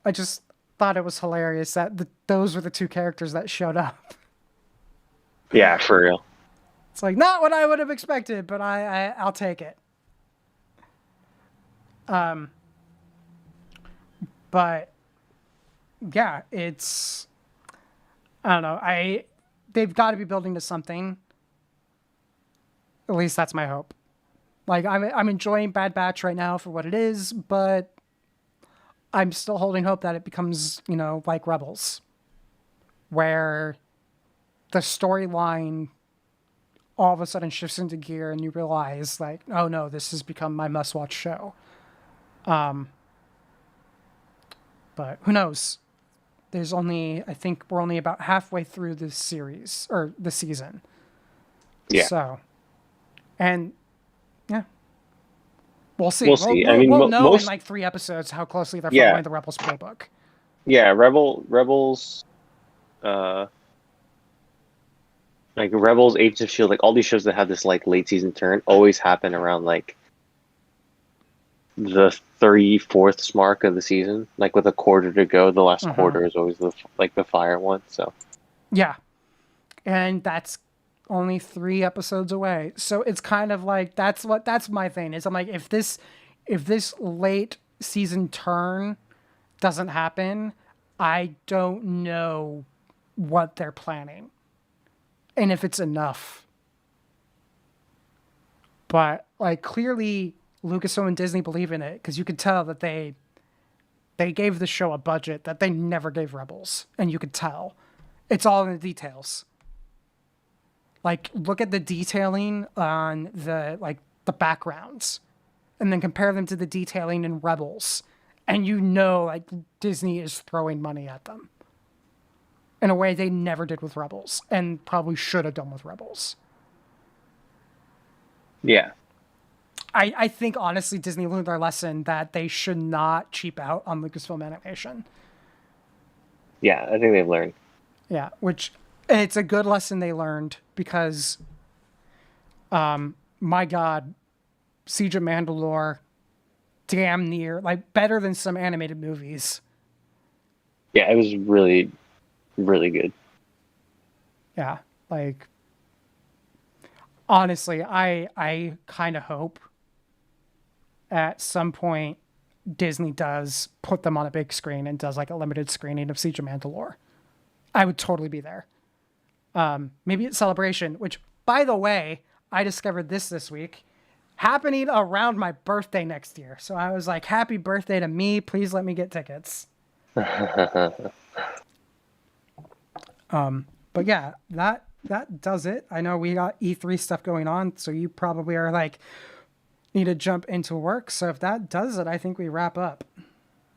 I just thought it was hilarious that those were the two characters that showed up. Yeah, for real. It's like not what I would have expected, but I'll take it. But yeah, it's I don't know. They've got to be building to something. At least that's my hope. Like I'm enjoying Bad Batch right now for what it is, but I'm still holding hope that it becomes, like Rebels, where the storyline all of a sudden shifts into gear and you realize like, oh no, this has become my must-watch show. But who knows? I think we're only about halfway through the series or the season. Yeah. So, and yeah, we'll see. We'll see. We'll know in like 3 episodes how closely they're following the Rebels playbook. Yeah, Rebels, like Rebels, Agents of Shield, like all these shows that have this like late season turn always happen around like the 3/4 mark of the season, like with a quarter to go. The last quarter is always the fire one. So yeah, and that's only 3 episodes away. So it's kind of like that's my thing is. I'm like, if this late season turn doesn't happen, I don't know what they're planning and if it's enough. But like clearly Lucasfilm and Disney believe in it because you could tell that they gave the show a budget that they never gave Rebels, and you could tell it's all in the details. Like look at the detailing on the backgrounds, and then compare them to the detailing in Rebels, and like Disney is throwing money at them in a way they never did with Rebels, and probably should have done with Rebels. Yeah. I think, honestly, Disney learned their lesson that they should not cheap out on Lucasfilm animation. Yeah, I think they've learned. Yeah, it's a good lesson they learned because, my God, Siege of Mandalore, damn near, like, better than some animated movies. Yeah, it was really, really good. Yeah, like, honestly, I kind of hope at some point Disney does put them on a big screen and does like a limited screening of Siege of Mandalore. I would totally be there. Maybe at Celebration, which, by the way, I discovered this week, happening around my birthday next year. So I was like, happy birthday to me. Please let me get tickets. But yeah, that does it. I know we got E3 stuff going on, so you probably are like, need to jump into work. So if that does it, I think we wrap up.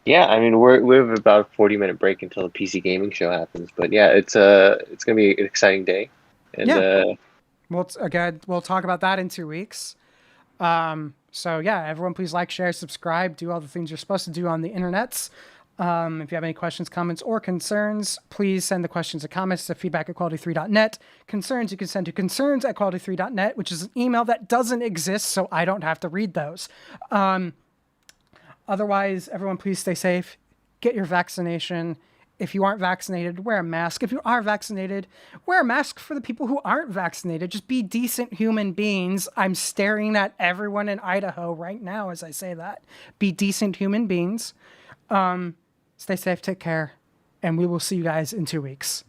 Yeah, I mean we have about a 40-minute break until the PC gaming show happens. But yeah, it's gonna be an exciting day. And yeah. We'll talk about that in 2 weeks. So yeah, everyone please like, share, subscribe, do all the things you're supposed to do on the internets. If you have any questions, comments, or concerns, please send the questions and comments to feedback@quality3.net. Concerns you can send to concerns@quality3.net, which is an email that doesn't exist, so I don't have to read those. Otherwise, everyone please stay safe. Get your vaccination. If you aren't vaccinated, wear a mask. If you are vaccinated, wear a mask for the people who aren't vaccinated. Just be decent human beings. I'm staring at everyone in Idaho right now as I say that. Be decent human beings. Stay safe, take care, and we will see you guys in 2 weeks.